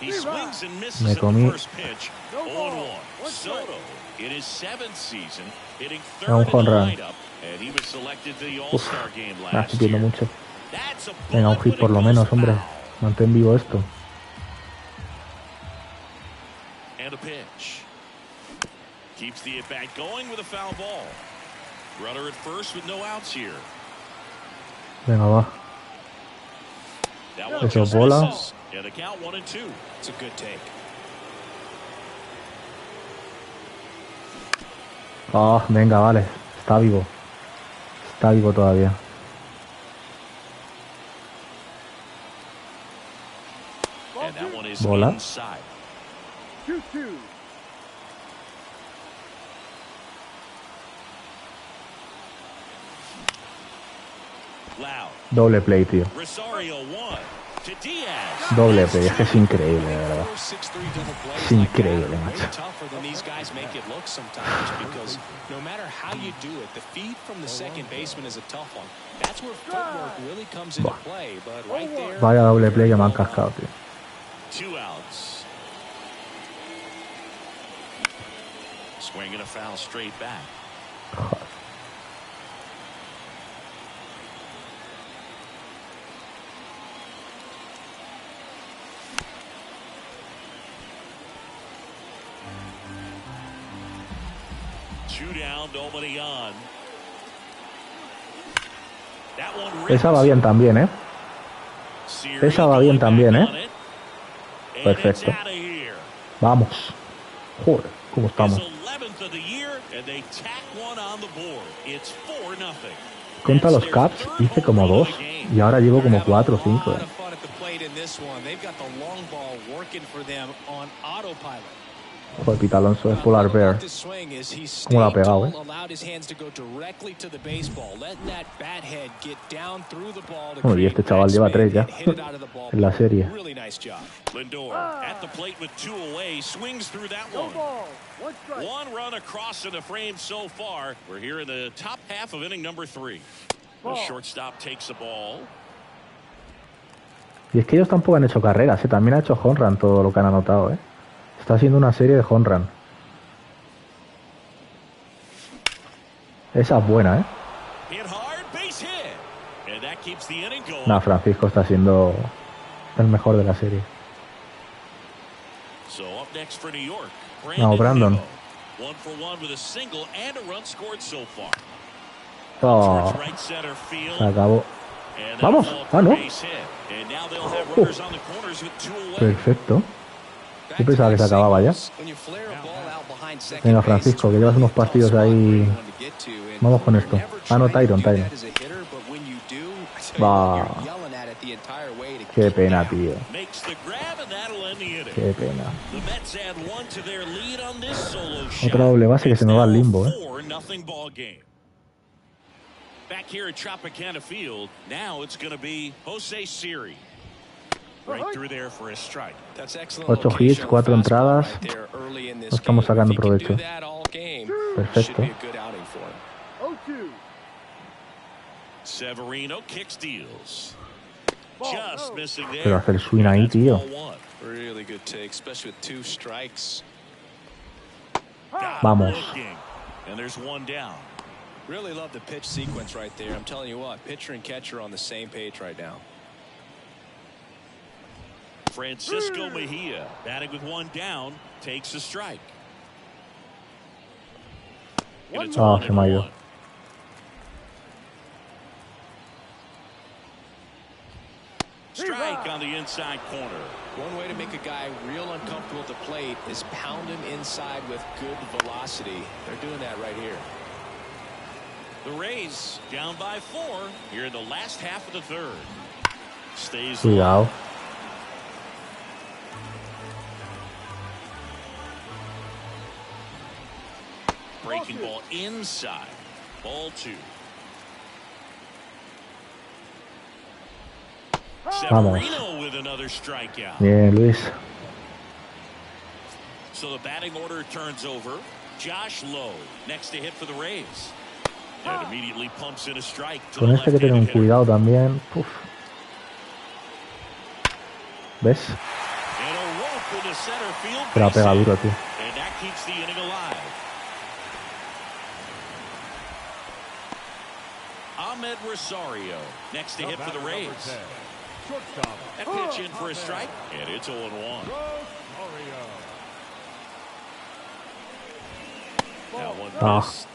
He swings and misses Me at the comí. first pitch. 0-1. Soto in his 7th season, hitting Era un 3rd in the home run. lineup, and he was selected to the All-Star game last Estoy viendo year. mucho. That's a Venga, un bullet, hit but por it lo goes menos, hombre. foul. Mantén vivo esto. And a pitch. Keeps the at-bat going with a foul ball. Runner at first with no outs here. Venga, va. That one Eso just bola. misses. And the count 1-2. It's a good take. Ah, venga, vale. Está vivo. Está vivo todavía. And that one is Bola. inside. 2-2. Loud. Doble play, tío. Rosario 1 to Diaz. Doble play. Es que es increíble, de verdad. Es increíble, macho. Tougher than these guys make it look sometimes, because no matter how you do it, the feed from the second baseman is a tough one. That's where footwork really comes into play. But right there, Vaya doble play que me han cascado, tío. 2 outs. Swinging a foul straight back. Joder. Two down, nobody on. That one Esa va bien también, ¿eh? Serie Esa va bien going también, back ¿eh? on it. And Perfecto. it's outta here. Vamos. Joder, ¿cómo His estamos? 11th of the year, and they tack one on the board. It's 4-0. Contra los Caps hice como 2 y ahora llevo como 4 o 5. lot of fun at the plate in this one. They've got the long ball working for them on autopilot. Joder, Pete Alonso es Polar Bear. ¿Cómo la ha pegado, eh? Bueno, y este chaval lleva 3 ya en la serie. Lindor at the plate with 2 away, swings through that No one. ball. 1 strike. One run across in the frame so far. We're here in the top half of inning number 3. The Ball. shortstop takes the ball. Y es que ellos tampoco han hecho carreras, ¿eh? También ha hecho home run todo lo que han anotado, ¿eh? Está siendo una serie de home run. Esa es buena, ¿eh? Hit hard, base hit. And that keeps the inning going. Nah, Francisco está siendo el mejor de la serie. So up next for New York, No, Brandon. Devo. 1 for 1 with a single and a run scored so far. Oh, Towards right center field. se acabó. And Vamos. that'll fall Ah, for no. base hit. And now they'll have runners on the corners with 2 away. Perfecto. Yo pensaba que se acababa ya. Venga, Francisco, que llevas unos partidos ahí. Vamos con esto. Ah, no, Tyron. Va. Qué pena, tío. Makes the grab and that'll end the inning. Qué pena. The Mets add 1 to their lead on this solo shot. Otra doble base que se me va al limbo, ¿eh? 4-0 ball game. Back here at Tropicana Field, now it's going to be Jose Serie. Right through there for a strike. 8 hits, 4 entradas. No estamos sacando provecho. Perfecto. 0-2. Severino kicks steals. Just missing there. Pero hacer swing ahí, tío. Really good take, especially with 2 strikes. Vamos. And there's 1 down. Really love the pitch sequence right there. I'm telling you what, pitcher and catcher on the same page right now. Francisco Mejia, batting with one down, takes a strike. And it's Ah, 1-1. se me ha ido. Strike on the inside corner. One way to make a guy real uncomfortable at the plate is pound him inside with good velocity. They're doing that right here. The Rays down by 4 here in the last half of the third. Stays Cuidado. breaking ball inside. Ball 2. Vamos. Severino with another strikeout. Bien, Luis. So the batting order turns over. Josh Lowe next to hit for the Rays. And immediately pumps in a strike to Con the este hay que tener un left-handed hitter. cuidado también. Uf. ¿Ves? And a rope into center field. Te la pega base duro, hit. tío. And that keeps the inning alive. Ahmed Rosario next to hit for the Rays. Shortstop. That pitch in for a strike, and it's 0-1. Rosario. Now one Ah. missed.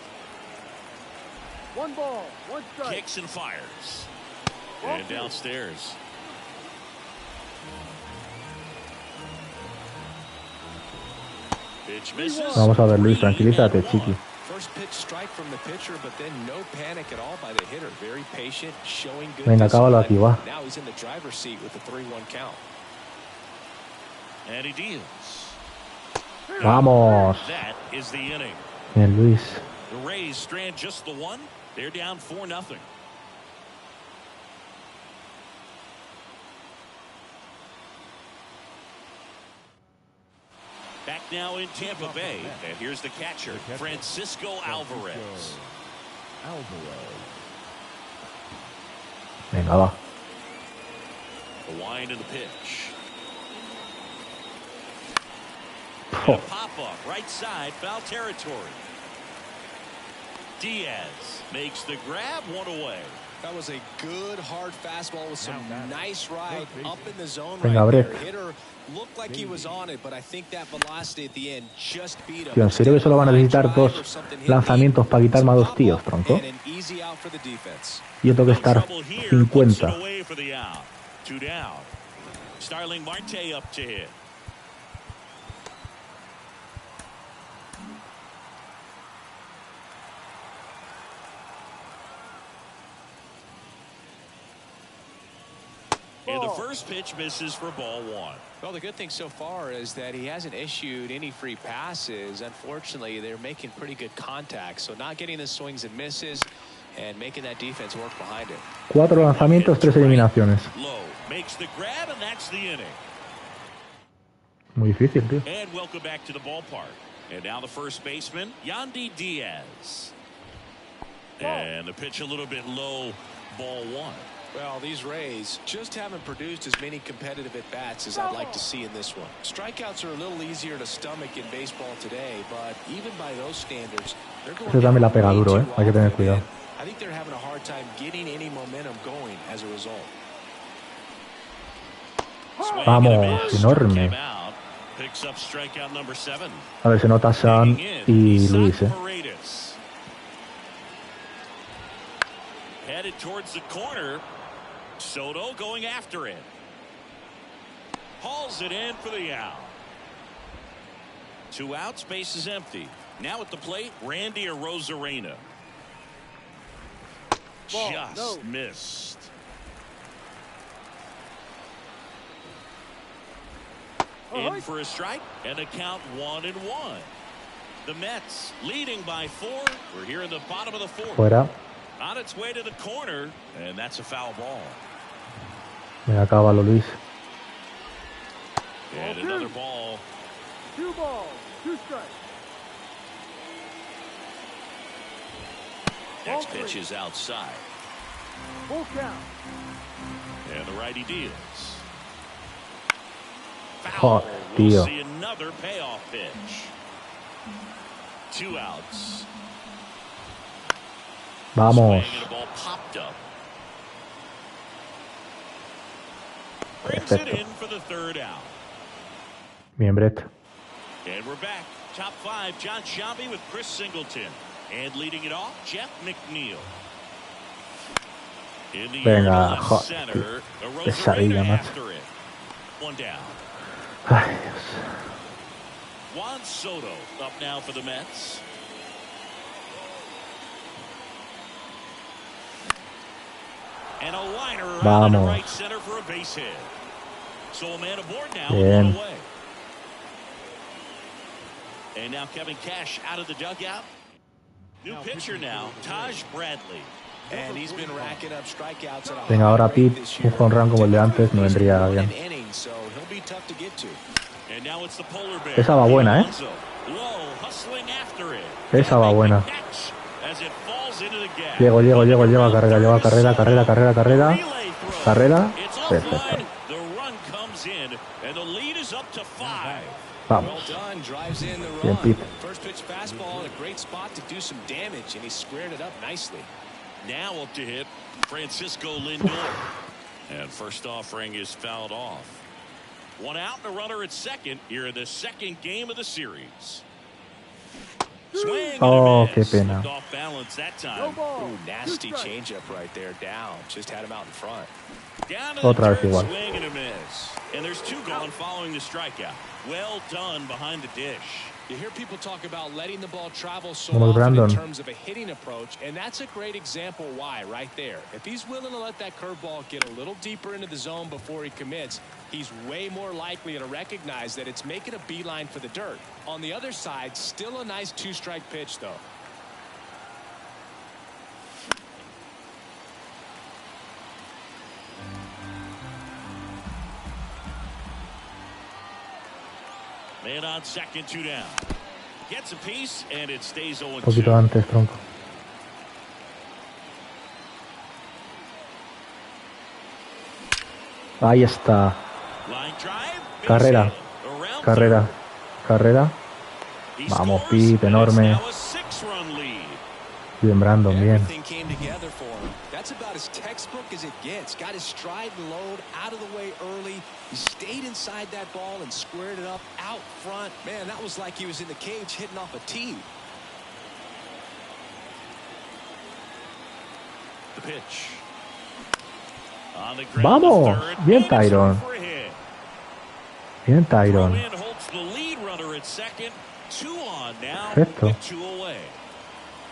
One ball, one strike. Kicks and fires. And downstairs. Pitch misses. Vamos a ver, Luis, tranquilízate, chiqui. First pitch strike from the pitcher, but then no panic at all by the hitter. Very patient, showing good Venga, acábalo aquí, discipline. va. Now he's in the driver's seat with the 3-1 count. And he deals. Vamos. That is the inning. Bien, Luis. The Rays strand just the one. They're down 4-0. Back now in Tampa Bay, and here's the catcher, Francisco Alvarez. Venga, va. The wind and the pitch. Puh. Pop up right side, foul territory. Diaz makes the grab, one away. That was a good hard fastball with some nice ride up in the zone Venga, right there. Brett. Hitter looked like he was on it, but I think that velocity at the end just beat him. Tío, ¿en serio que solo van a necesitar 2 lanzamientos para quitarme a 2 tíos, tronco? And an easy out for the defense. Yo tengo que No estar trouble here, puts it 50. away for the out. 2 down. Starling Marte up to hit. And the first pitch misses for ball 1. Well, the good thing so far is that he hasn't issued any free passes. Unfortunately, they're making pretty good contact, so not getting the swings and misses and making that defense work behind it. 4 lanzamientos, 3 eliminaciones. Low makes the grab, and that's the inning. Muy difícil, tío. And welcome back to the ballpark. And now the first baseman, Yandy Diaz. And the pitch a little bit low, ball 1. Well, these Rays just haven't produced as many competitive at-bats as I'd like to see in this one. Strikeouts are a little easier to stomach in baseball today, but even by those standards, they're going Ese también la pega way duro, too Hay que tener often, cuidado. and I think they're having a hard time getting any momentum going as a result. Swing Vamos, and a miss. enorme. Came out. Picks up strikeout number 7. A ver, se nota Sam y Luis, Paredes. Headed towards the corner. Soto going after it. Hauls it in for the out. 2 outs, base is empty. Now at the plate, Randy Arozarena. Just missed. In for a strike, and a count 1-1. The Mets leading by 4. We're here in the bottom of the 4th. Fuera. On its way to the corner, and that's a foul ball. Venga, acábalo, Luis. And another ball. 2 balls, 2 strikes. Next pitch is outside. Full count. And the righty deals. Oh, Foul. tío. We'll see another payoff pitch. 2 outs. Vamos. Swing and a ball popped up. brings it Perfecto. in for the third out. Bien, Brett. And we're back. Top five, John Shelby with Chris Singleton. And leading it off, Jeff McNeil. In the air to Venga, left joder, center, qué Arozarena pesadilla, macho. after it. One down. Ay, Dios. Juan Soto up now for the Mets. And a liner around to Vamos. right center for a base hit. So a man aboard now Bien. and one away. And now Kevin Cash out of the dugout. New pitcher now, Taj Bradley. And he's been racking up strikeouts at a Venga, ahora high rate Pete, this un year. jonrón como el de antes no vendría He's bien. in innings, so he'll be tough to get to. And now it's the polar bear. Esa va buena, ¿eh? Alonso. Low, hustling after it. Esa va buena. Catch as it falls into the gap. Llego, carrera, carrera. Carrera. It's Perfecto. offline. The run comes in, and the lead is up to 5. Well Vamos. done, drives in the Bien, run. Pete. First pitch fastball in a great spot to do some damage, and he squared it up nicely. Now up to hit Francisco Lindor. And first offering is fouled off. One out and a runner at second here in the second game of the series. Swing and a Oh, miss. qué pena. Slipped off balance that No time. ball. Ooh, nasty Two strikes. changeup right there, down. Just had him out in front. Down to the Otra vez third, igual. swing and a miss. And there's two gone following the strikeout. Well done behind the dish. You hear people talk about letting the ball travel so Vamos, often Brandon. in terms of a hitting approach, and that's a great example why right there. If he's willing to let that curveball get a little deeper into the zone before he commits, he's way more likely to recognize that it's making a beeline for the dirt. On the other side, still a nice two-strike pitch, though. Man on second, two down. Gets a piece, and it stays 0-2. Un poquito antes, tronco. Ahí está. Line drive, base Carrera. hit. Around Carrera. third. Carrera. He Vamos, scores, Pete, and it's enorme. now a 6-run lead. Bien, Brandon, bien. Everything came together for him. That's about as textbook as it gets. Got his stride and load out of the way early. He stayed inside that ball and squared it up out front. Man, that was like he was in the cage hitting off a tee. The pitch. On the ground Vamos. to third, Bien, and it's Tyron. in for a hit. Bien, Throw Tyron. in holds the lead runner at second. 2 on now Perfecto. with 2 away.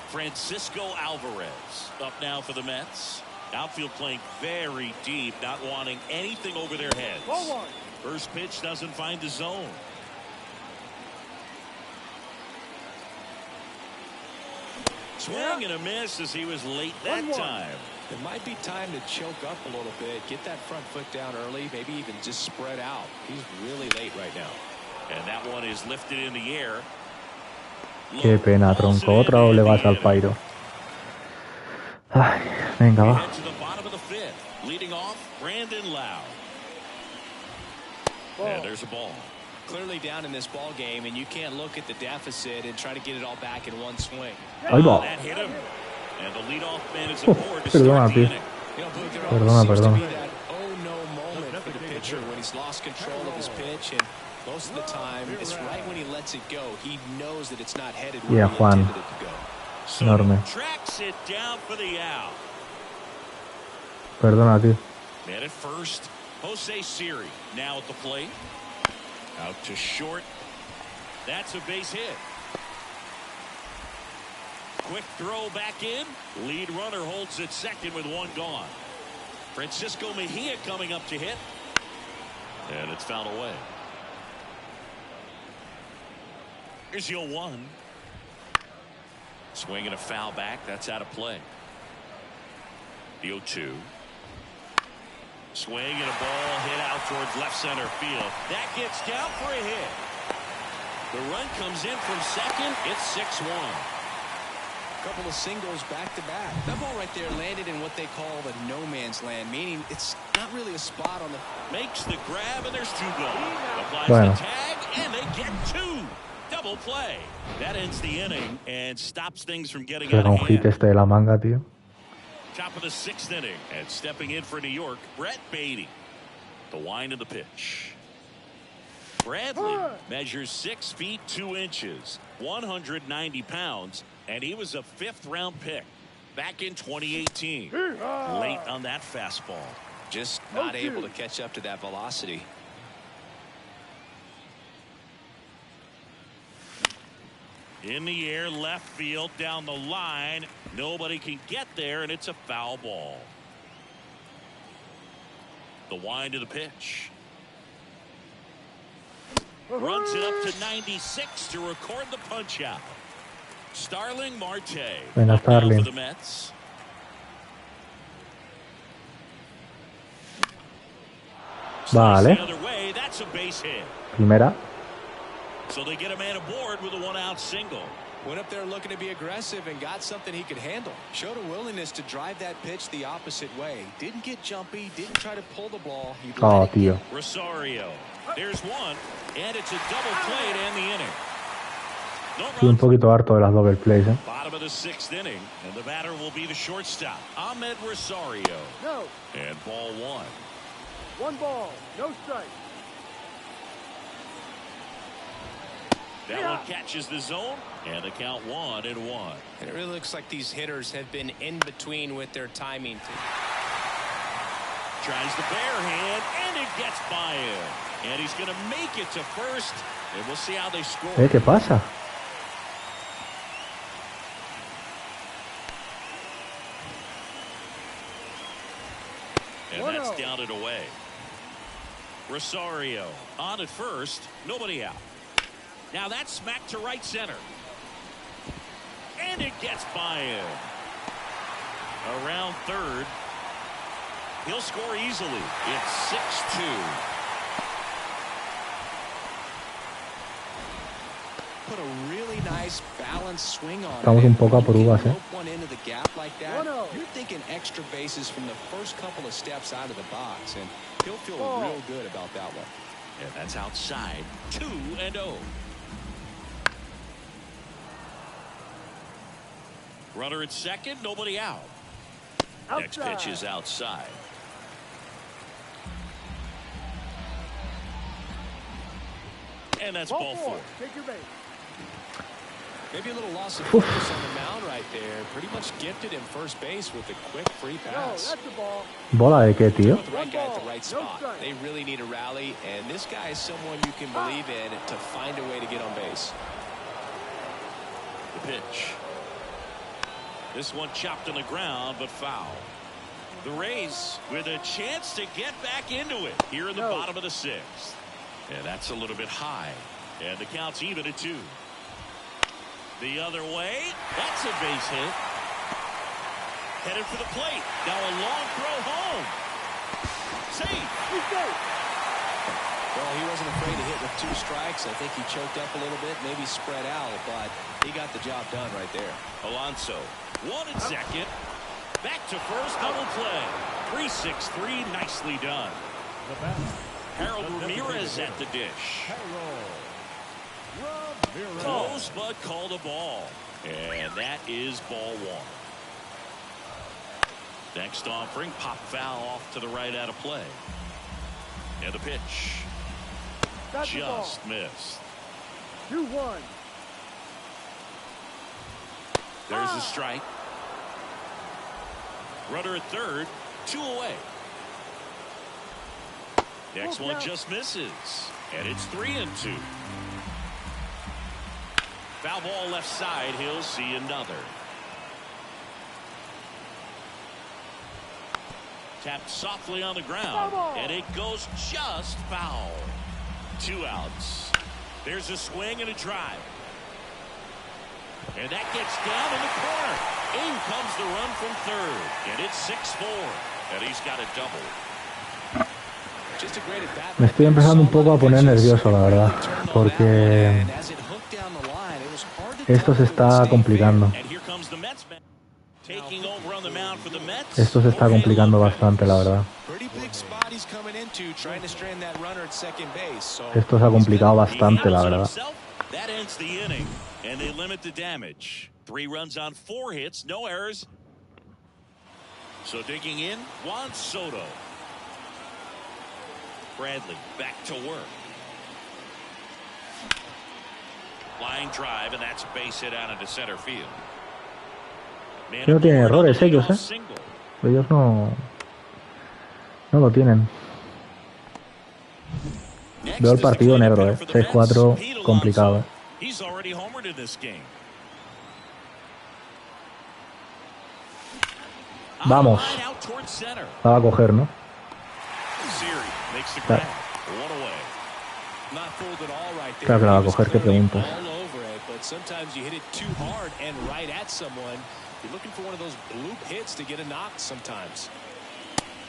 Francisco Alvarez up now for the Mets. Outfield playing very deep, not wanting anything over their heads. Ball one. First pitch doesn't find the zone. Swing and a miss as he was late that 1-1. time. It might be time to choke up a little bit, get that front foot down early, maybe even just spread out. He's really late right now. And that one is lifted in the air. Qué pena, tronco. Otra o le vas al pairo. Ay, venga, We va. head to the bottom of the 5th. Leading off, Brandon Lau. And there's a ball. Clearly down in this ball game, and you can't look at the deficit and try to get it all back in one swing. Ahí va. That hit him. And the leadoff man is Oh, aboard to perdona, start the tío. inning. You know, Boog, there Perdona, always seems to perdona. be that oh no moment for the pitcher when he's lost control of his pitch, and most of the time it's right when he lets it go. He knows that it's not headed where Yeah, he Juan. intended it to go. Soto Enorme. tracks it down for the out. Perdona, tío. Man at first, Jose Serie now at the plate. Out to short. That's a base hit. Quick throw back in. Lead runner holds at second with 1 gone. Francisco Mejia coming up to hit. And it's fouled away. Here's the 0-1. Swing and a foul back. That's out of play. The 0-2. Swing and a ball hit out towards left center field. That gets down for a hit. The run comes in from second. It's 6-1. Couple of singles back to back. That ball right there landed in what they call the no man's land, meaning it's not really a spot on the. Makes the grab, and there's 2 gone. Applies Bueno. the tag, and they get 2. Double play. That ends the inning and stops things from getting out Será of un hit hand. este de la manga, tío. Top of the 6th inning, and stepping in for New York, Brett Beatty. The wind of the pitch. Bradley measures 6 feet 2 inches, 190 pounds, and he was a 5th-round pick back in 2018. Late on that fastball. Just not able to catch up to that velocity. In the air, left field, down the line. Nobody can get there, and it's a foul ball. The wind of the pitch. Runs it up to 96 to record the punch out. Starling Marte. Venga, Starling. For the Mets. Vale. The other way, that's a base hit. Primera. So they get a man aboard with a 1-out single. Went up there looking to be aggressive and got something he could handle. Showed a willingness to drive that pitch the opposite way. Didn't get jumpy, didn't try to pull the ball. He Oh, tío. Rosario. There's one, and it's a double play to end the inning. No Estoy un poquito harto de las double plays, ¿eh? Bottom of the 6th inning, and the batter will be the shortstop, Ahmed Rosario. No. And ball 1. 1 ball, no strike. That one catches the zone, and the count 1-1. And it really looks like these hitters have been in between with their timing. Tries the bare hand, and it gets by him. And he's going to make it to first, and we'll see how they score. ¿Qué pasa? And that's down and away. Rosario on at first, nobody out. Now that's smacked to right center. And it gets by him. Around third. He'll score easily. It's 6-2. Put a really nice balanced swing on. Estamos un poco a por uvas, ¿eh? One into the gap like that. You're thinking extra bases from the first couple of steps out of the box, and he'll feel real good about that one. And that's outside. 2-0. Runner at second, nobody out. Next pitch is outside. And that's ball 4. Take your base. Maybe a little loss of focus on the mound right there. Pretty much gifted him first base with a quick free pass. No, that's the ball. ¿Bola de qué, tío? The right guy at the right spot. They really need a rally, and this guy is someone you can believe in to find a way to get on base. The pitch. This one chopped on the ground, but foul. The Rays with a chance to get back into it here in the bottom of the 6th. And that's a little bit high. And the count's even at 2. The other way. That's a base hit. Headed for the plate. Now a long throw home. Safe. Well, he wasn't afraid to hit with 2 strikes. I think he choked up a little bit, maybe spread out, but he got the job done right there. Alonso, 1 at second. Back to first, double play. 3-6-3, nicely done. Harold Ramirez at the dish. Close, but called a ball. And that is ball 1. Next offering, pop foul off to the right out of play. And the pitch. Just missed. 2-1. There's the strike. Runner at third, 2 away. Next one just misses. And it's 3-2. Foul ball left side. He'll see another. Tapped softly on the ground. And it goes just foul. 2 outs. There's a swing and a drive. And that gets down in the corner. In comes the run from third. And it's 6-4. And he's got a double. Me estoy empezando un poco a poner nervioso, la verdad, porque esto se está complicando. Esto se está complicando bastante, la verdad. Esto se ha complicado bastante, la verdad. And they limit the damage. 3 runs on 4 hits, no errors. So digging in, Juan Soto. Bradley back to work. Line drive, and that's a base hit out into center field. Que no tienen errores ellos, Ellos no lo tienen. Veo el partido negro, 6-4, complicado. Vamos. La va a coger, ¿no? Claro. Claro que la va a coger, ¿qué preguntas?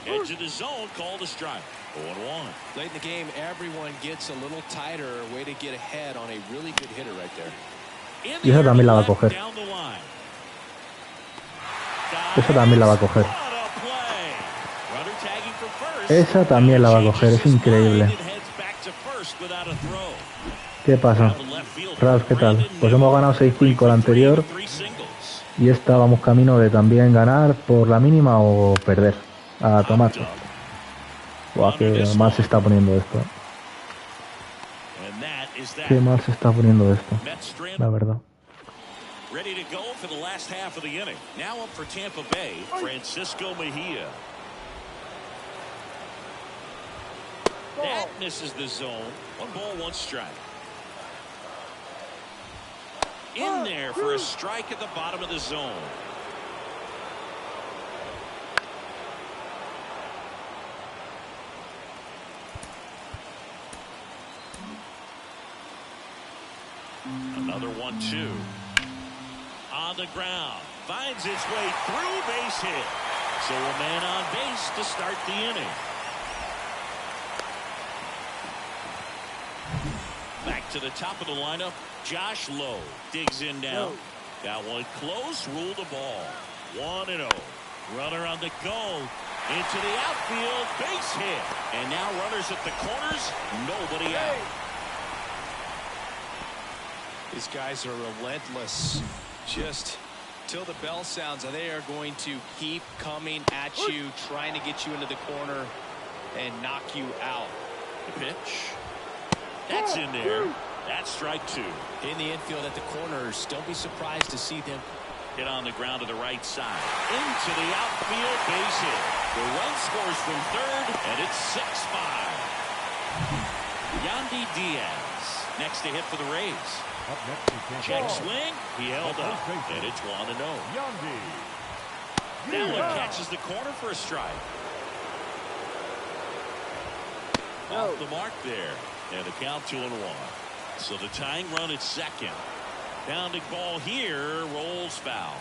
Edge of the zone, called a strike. 0-1. Late in the game, everyone gets a little tighter. Way to get ahead on a really good hitter right there. Y esa también la va a coger. Esa también la va a coger. Esa también la va a coger. Es increíble. ¿Qué pasa? Ralph, ¿qué tal? Pues hemos ganado 6-5 la anterior. Y esta vamos camino de también ganar por la mínima o perder. A tomar. Buah, qué mal se está poniendo esto. Qué mal se está poniendo esto. La verdad. Ready to go for the last half of the inning. Now up for Tampa Bay, Francisco Mejia. That misses the zone. 1-1 strike. In there for a strike at the bottom of the zone. Another 1-2. On the ground. Finds its way through, base hit. So a man on base to start the inning. Back to the top of the lineup. Josh Lowe digs in now. Got one close, ruled the ball. 1-0. Runner on the go. Into the outfield, base hit. And now runners at the corners, nobody out. These guys are relentless. Just till the bell sounds, and they are going to keep coming at you, trying to get you into the corner and knock you out. The pitch. That's in there. That's strike 2. In the infield at the corners, don't be surprised to see them hit on the ground to the right side. Into the outfield, base hit. The run scores from third, and it's 6-5. Yandy Diaz next to hit for the Rays. Check swing, he held up, and it's 1-0. Now he catches the corner for a strike. Off the mark there, and the count 2-1. So the tying run at second. Pounding ball here, rolls foul.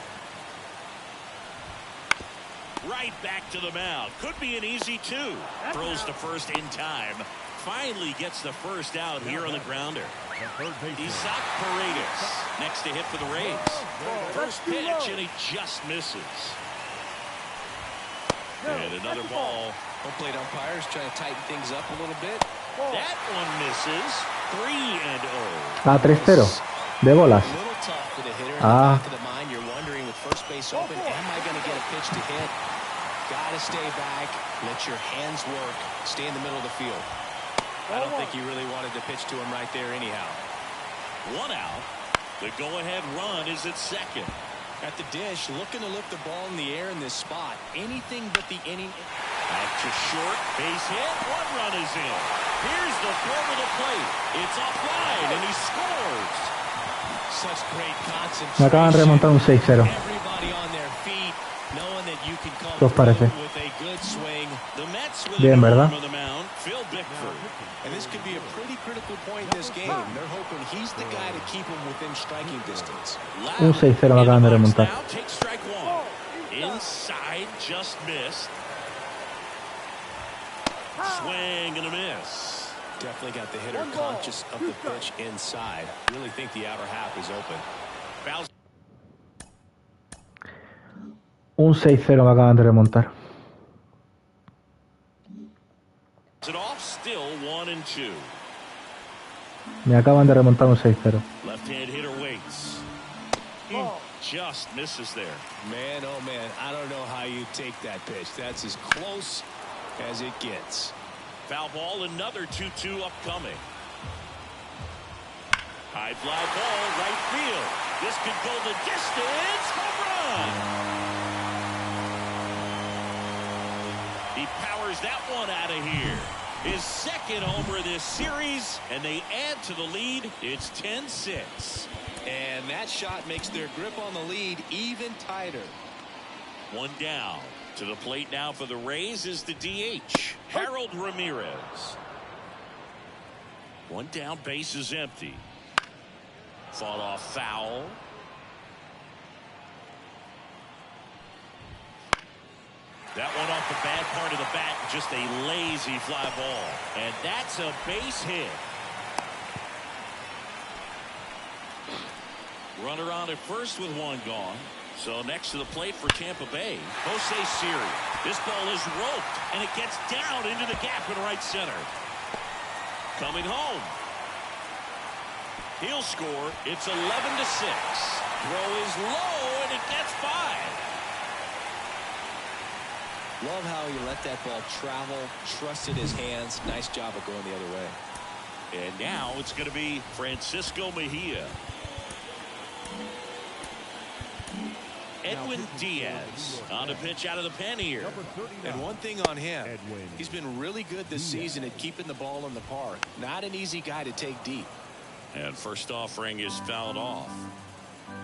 Right back to the mound. Could be an easy 2. Throws to first in time. Finally gets the first out here on the grounder. Isaac Paredes next to hit for the Rays. First pitch, and he just misses. And another ball. Home plate umpires trying to tighten things up a little bit. That one misses. 3-0. 3-0. De bolas. You're wondering with first base open, am I going to get a pitch to hit? Got to stay back. Let your hands work. Stay in the middle of the field. I don't think you really wanted to pitch to him right there anyhow. 1 out. The go-ahead run is at second. At the dish, looking to lift the ball in the air in this spot. Anything but the inning. Back to short. Base hit. 1 run is in. Here's the throw to the plate. It's offline, and he scores. Such great concentration. Me acaban de remontar un 6-0. Everybody on their feet, knowing that you can come ¿Qué os parece? with a good swing. The Mets with Bien, ¿verdad? on the mound. Phil Bickford. And this could be a pretty critical point in this game. They're hoping he's the guy to keep him within striking distance. Un 6-0 me acaban de remontar. Now take strike 1. Inside, just missed. Swing and a miss. Definitely got the hitter conscious of the pitch inside. Really think the outer half is open. Fouls. Un 6-0 me acaban de remontar. It off, still 1-2. Me acaban de remontar un 6-0. Left-hand hitter waits. Just misses there. Man, oh man, I don't know how you take that pitch. That's as close as it gets. Foul ball, another 2-2 upcoming. High fly ball, right field. This could go the distance. Home run. He powers that one out of here. His second homer this series, and they add to the lead. It's 10-6. And that shot makes their grip on the lead even tighter. One down. To the plate now for the Rays is the DH, Harold Ramirez. One down, base is empty. Fought off foul. That one off the bad part of the bat, just a lazy fly ball. And that's a base hit. Runner on at first with one gone. So next to the plate for Tampa Bay, Jose Serie. This ball is roped, and it gets down into the gap in right center. Coming home. He'll score. It's 11-6. Throw is low, and it gets by. Love how he let that ball travel, trusted his hands. Nice job of going the other way. And now it's going to be Francisco Mejia. Edwin Diaz on a pitch out of the pen here. And one thing on him, he's been really good this season at keeping the ball in the park. Not an easy guy to take deep. And first offering is fouled off.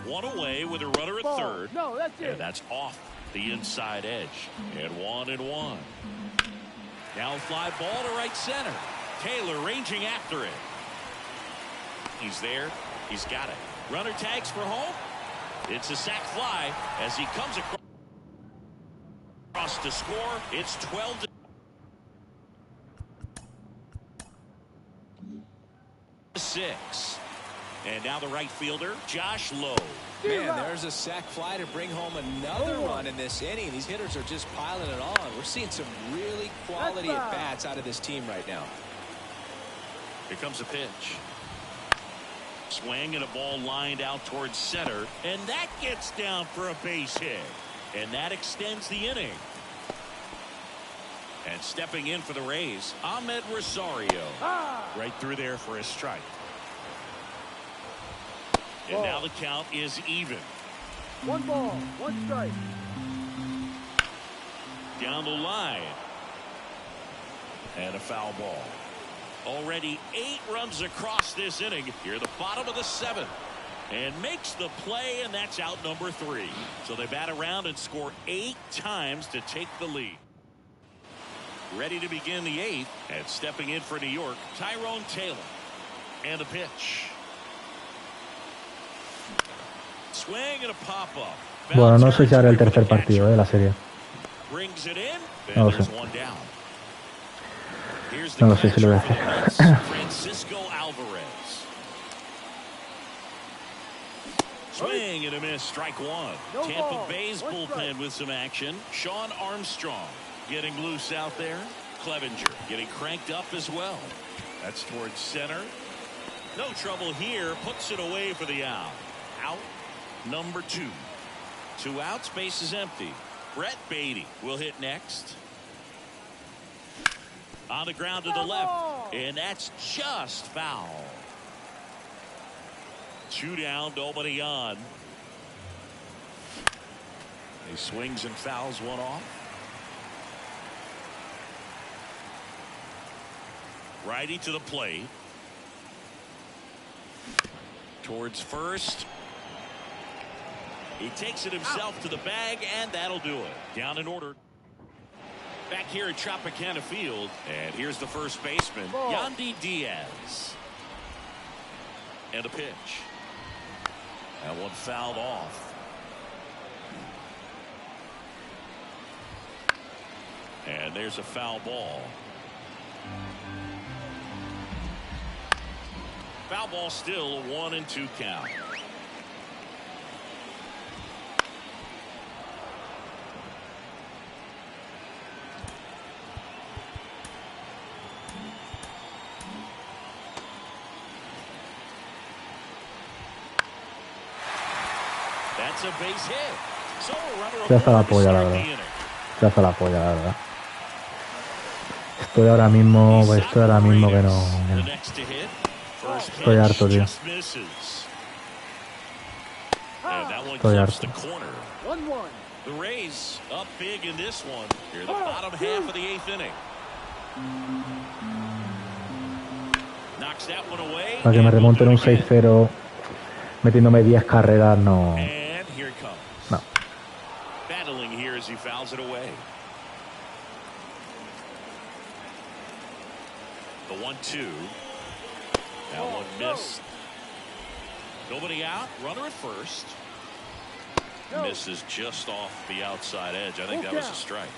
One away with a runner at third. No, that's it. And that's off the inside edge. And 1-1. Now fly ball to right center. Taylor ranging after it. He's there. He's got it. Runner tags for home. It's a sac fly as he comes across to score. It's 12-6. And now the right fielder, Josh Lowe. Man, there's a sac fly to bring home another run in this inning. These hitters are just piling it on. We're seeing some really quality at-bats out of this team right now. Here comes a pitch. Swing and a ball lined out towards center, and that gets down for a base hit, and that extends the inning. And stepping in for the Rays, Ahmed Rosario. Right through there for a strike. And now the count is even. 1 ball, 1 strike. Down the line. And a foul ball. Already 8 runs across this inning. Here the bottom of the 7th. And makes the play, and that's out number 3. So they bat around and score 8 times to take the lead. Ready to begin the 8th. And stepping in for New York, Tyrone Taylor. And a pitch. Swing and a pop-up. Bueno, no sé si hará el tercer partido de la serie. Brings it in. No lo sé. No lo sé si lo voy a hacer. Francisco Alvarez. Swing and a miss. Strike 1. Tampa Bay's bullpen with some action. Sean Armstrong getting loose out there. Clevenger getting cranked up as well. That's towards center. No trouble here. Puts it away for the out. Out number 2. 2 outs. Base is empty. Brett Beatty will hit next. On the ground to the left, and that's just foul. 2 down, nobody on. He swings and fouls one off. Righty to the plate. Towards first. He takes it himself to the bag, and that'll do it. Down in order. Back here at Tropicana Field, and here's the first baseman, Yandy Diaz. And a pitch. That one fouled off. And there's a foul ball. Foul ball still a 1-2 count. Ya está la polla, la verdad. Ya está la polla, la verdad. Estoy ahora mismo que no. Estoy harto, tío. Estoy harto. 1-1. The Rays up big in this one. Here the bottom half of the 8th inning. Knocks that one away. Para que me remonten un 6-0 metiéndome 10 carreras, no. And here it comes. No. Battling here as he fouls it away. The 1-2. That one missed. Nobody out. Runner at first. Misses just off the outside edge. I think that was a strike.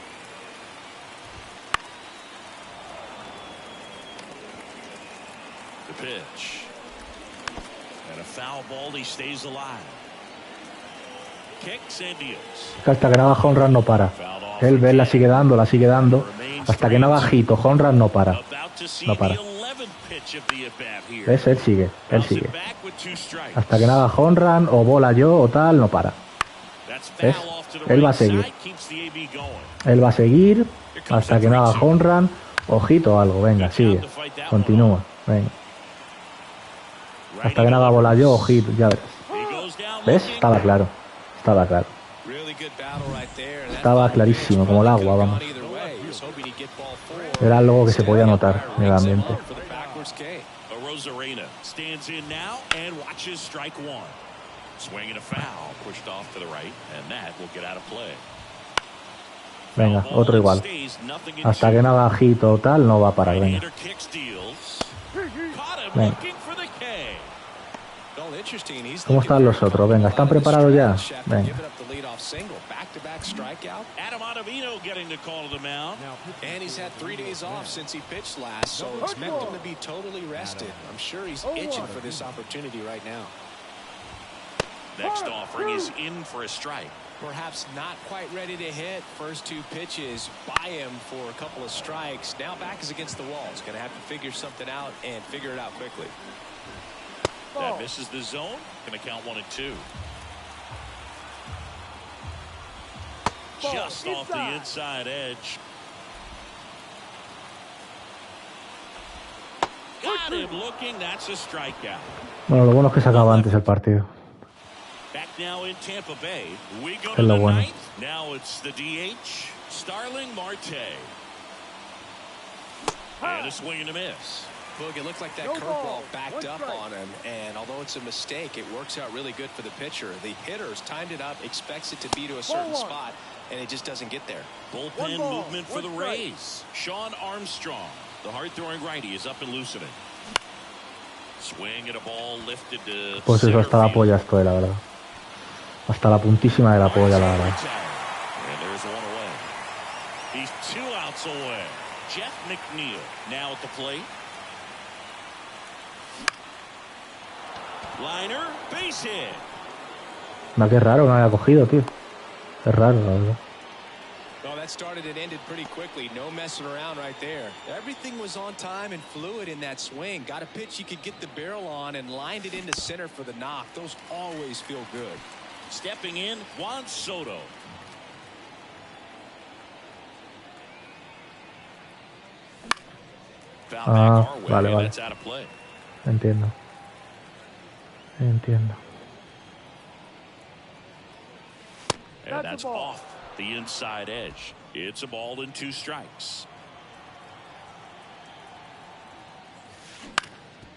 The pitch. And a foul ball. He stays alive. Kicks and deals. Hasta que no haga home run no para. Él la sigue dando. Hasta que no haga hit o home run no para. No para. ¿Ves? Él sigue. Hasta que no haga home run o bola yo o tal, no para. ¿Ves? Él va a seguir. Él va a seguir hasta que no haga home run o hit o algo. Venga, sigue. Continúa. Venga. Hasta que no haga bola yo o hit, ya verás. ¿Ves? Estaba claro. Estaba clarísimo, como el agua, vamos. Era algo que se podía notar en el ambiente. Venga, otro igual. Hasta que no haga hit o tal, no va a parar. Venga. Venga. ¿Cómo están los otros? Venga, ¿están preparados ya? Venga. And he's had 3 days off since he pitched last, so expect him to be totally rested. I'm sure he's itching for this opportunity right now. Next offering is in for a strike. Perhaps not quite ready to hit. First 2 pitches by him for a couple of strikes. Now back is against the wall. He's going to have to figure something out and figure it out quickly. That misses the zone. Going to count 1 and 2. Just off the inside edge. Got him looking. That's a strikeout. Bueno, lo bueno es que se acaba antes el partido. Back now in Tampa Bay. We go Es to lo the bueno. 9th. Now it's the DH, Starling Marte. And a swing and a miss. Boog, it looked like that curveball backed up on him, and although it's a mistake, it works out really good for the pitcher. The hitter's timed it up, expects it to be to a certain spot, and it just doesn't get there. Bullpen movement for the Rays. Sean Armstrong, the hard-throwing righty, is up and loosening. Swing at a ball lifted to Pues eso, hasta la polla estoy, la verdad. Hasta la puntísima de la polla, la verdad. And there's one away. He's 2 outs away. Jeff McNeil now at the plate. Liner, base hit. No, qué raro que no haya cogido, tío. Es raro, la verdad. Well, that started and ended pretty quickly. No messing around right there. Everything was on time and fluid in that swing. Got a pitch you could get the barrel on and lined it into center for the knock. Those always feel good. Stepping in, Juan Soto. Ah, vale. Entiendo. And that's off the inside edge. It's a ball and 2 strikes.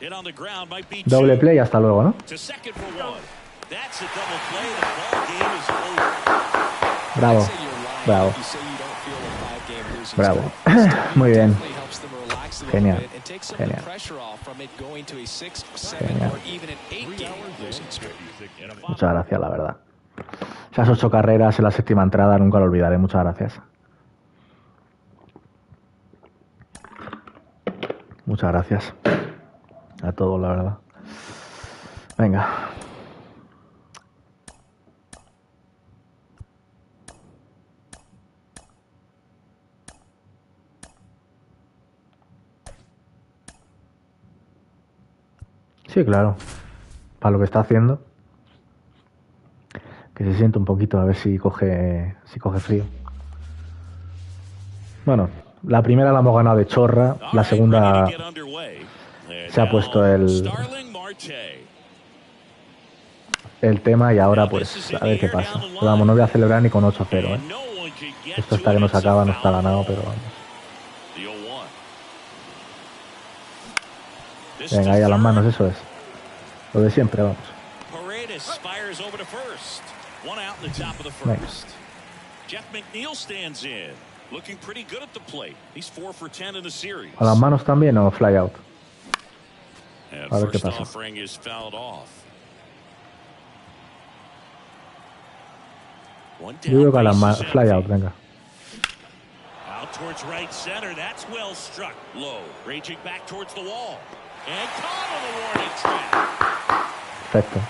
Hit on the ground might be Doble play, hasta luego, ¿no? to second for 1. That's a double play. The ball game is over. Bravo. Bravo. Bravo. Muy bien. Genial. Genial. Genial. Muchas gracias, la verdad. Esas 8 carreras en la 7ª entrada nunca lo olvidaré. Muchas gracias. Muchas gracias a todos, la verdad. Venga. Sí, claro. Para lo que está haciendo. Que se siente un poquito, a ver si coge frío. Bueno, La primera la hemos ganado de chorra, All la right, ready to segunda get underway. And se ha puesto now, Starling Marte. el tema y ahora Now this pues is in a ver the qué air down pasa. the Pero vamos, no line. voy a celebrar ni con 8-0, ¿eh? And no one can get Esto to hasta it. que no se It's a acaba no está foul ganado, ball. pero vamos. The 0-1. This Venga, to ahí a las manos, third. eso es. Lo de siempre, vamos. PUEDES fires over to first. One out in the top of the Venga. first. Jeff McNeil stands in. Looking pretty good at the plate. He's 4 for 10 in the series. ¿A las manos también o fly out? And A ver qué first pasa. offering is fouled off. One Yo creo down, que a las base manos. is Fly out, empty. venga. Out towards right center. That's well struck. Low. Raging back towards the wall. And caught on the warning track. Perfecto.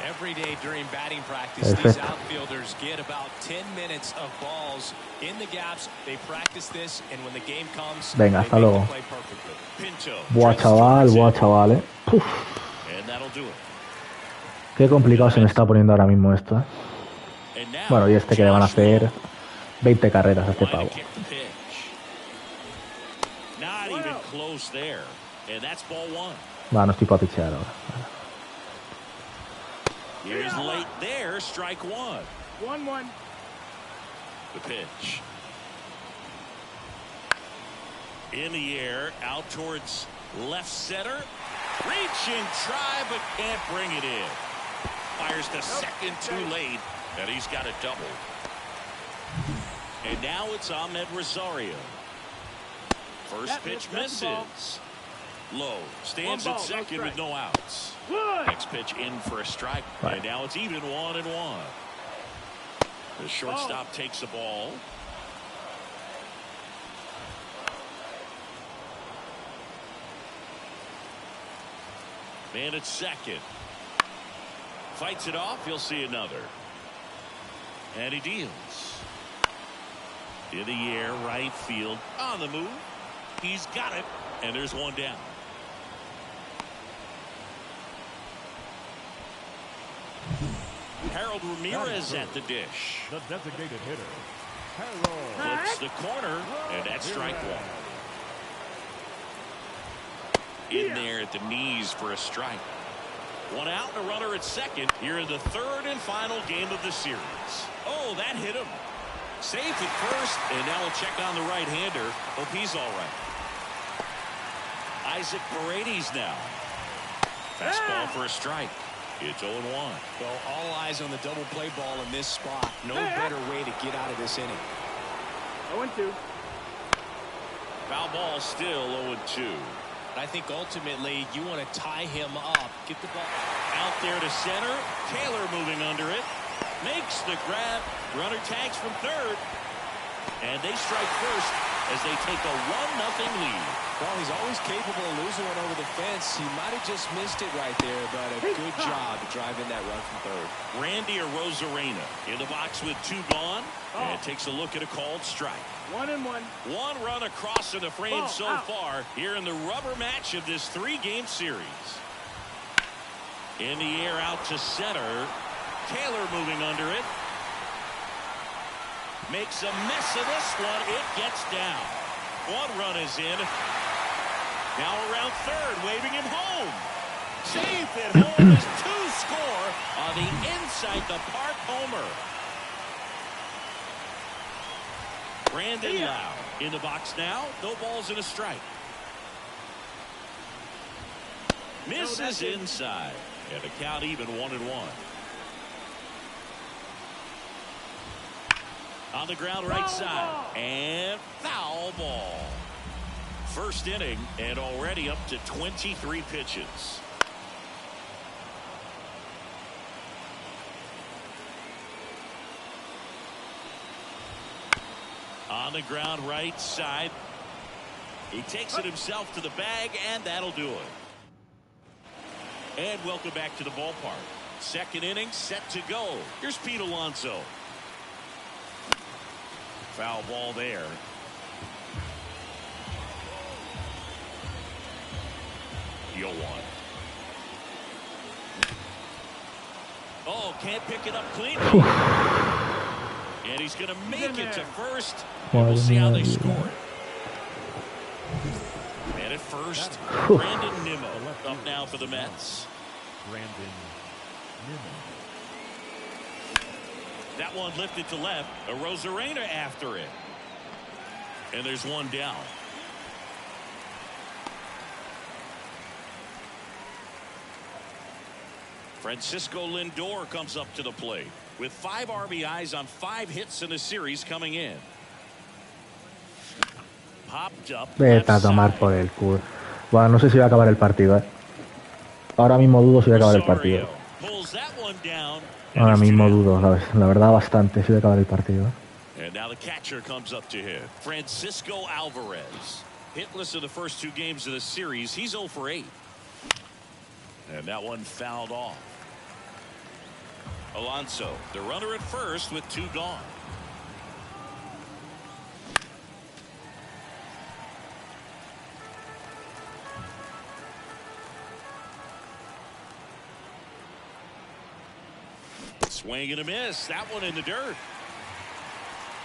Every day during batting practice, these Perfecto. outfielders get about 10 minutes of balls in the gaps. They practice this, and when the game comes, Venga, they hasta make luego. the play perfectly. Pinto. Buah, chaval, eh. Puf. And that'll do it. Qué complicado se me está poniendo ahora mismo esto, eh. And now, Bueno, y este que le van a Josh hacer Lowe. 20 carreras a este Line to pavo. kick the pitch. Not even close there. And that's ball 1. Va, no estoy para pichear ahora. Here's late there, strike 1. 1-1. The pitch. In the air, out towards left center. Reaching, try, but can't bring it in. Fires to second too late, and he's got a double. And now it's Ahmed Rosario. First pitch misses. Low stands at second with no outs. Next pitch in for a strike. And now it's even 1-1. The shortstop takes the ball. Man at second. Fights it off. He'll see another. And he deals. In the air, right field. On the move. He's got it. And there's one down. Harold Ramirez at the dish. The designated hitter. Flips the corner, and that's strike 1. In there at the knees for a strike. One out and a runner at second here in the third and final game of the series. Oh, that hit him. Safe at first, and now we'll check on the right-hander. Hope he's all right. Isaac Paredes now. Fastball for a strike. It's 0-1. Well, all eyes on the double play ball in this spot. No better way to get out of this inning. 0-2. Foul ball still 0-2. I think ultimately you want to tie him up. Get the ball Out there to center. Taylor moving under it. Makes the grab. Runner tags from third. And they strike first as they take a 1-0 lead. Well, he's always capable of losing one over the fence. He might have just missed it right there, but a good job driving that run from third. Randy Arozarena in the box with 2 gone. And takes a look at a called strike. 1-1. One run across in the frame so far here in the rubber match of this 3-game series. In the air out to center. Taylor moving under it. Makes a mess of this one. It gets down. One run is in. Now around third, waving him home. Safe at home is 2 score on the inside the park homer. Brandon Lau in the box now. No balls and a strike. Misses inside. And the count even 1-1. On the ground right side. And foul ball. First inning and already up to 23 pitches. On the ground right side. He takes it himself to the bag, and that'll do it. And welcome back to the ballpark. Second inning set to go. Here's Pete Alonso. Foul ball there. Yo one. Oh, can't pick it up cleanly. And he's going to make it to first. And we'll see how they score it. first. Uf. Brandon Nimmo up now for the Mets. Brandon Nimmo. That one lifted to left. A Rosarena after it. And there's one down. Francisco Lindor comes up to the plate with 5 RBIs on 5 hits in the series coming in. Popped up. Vete a tomar por el culo. Bueno, no sé si va a acabar el partido, Ahora mismo dudo si va a acabar el partido. Ahora mismo dudo, ¿sabes? La verdad, bastante si va a acabar el partido. And now the catcher comes up to hit. Francisco Alvarez. Hitless in the first 2 games of the series. He's 0 for 8. And that one fouled off. Alonso, the runner at first with 2 gone. Swing and a miss. That one in the dirt.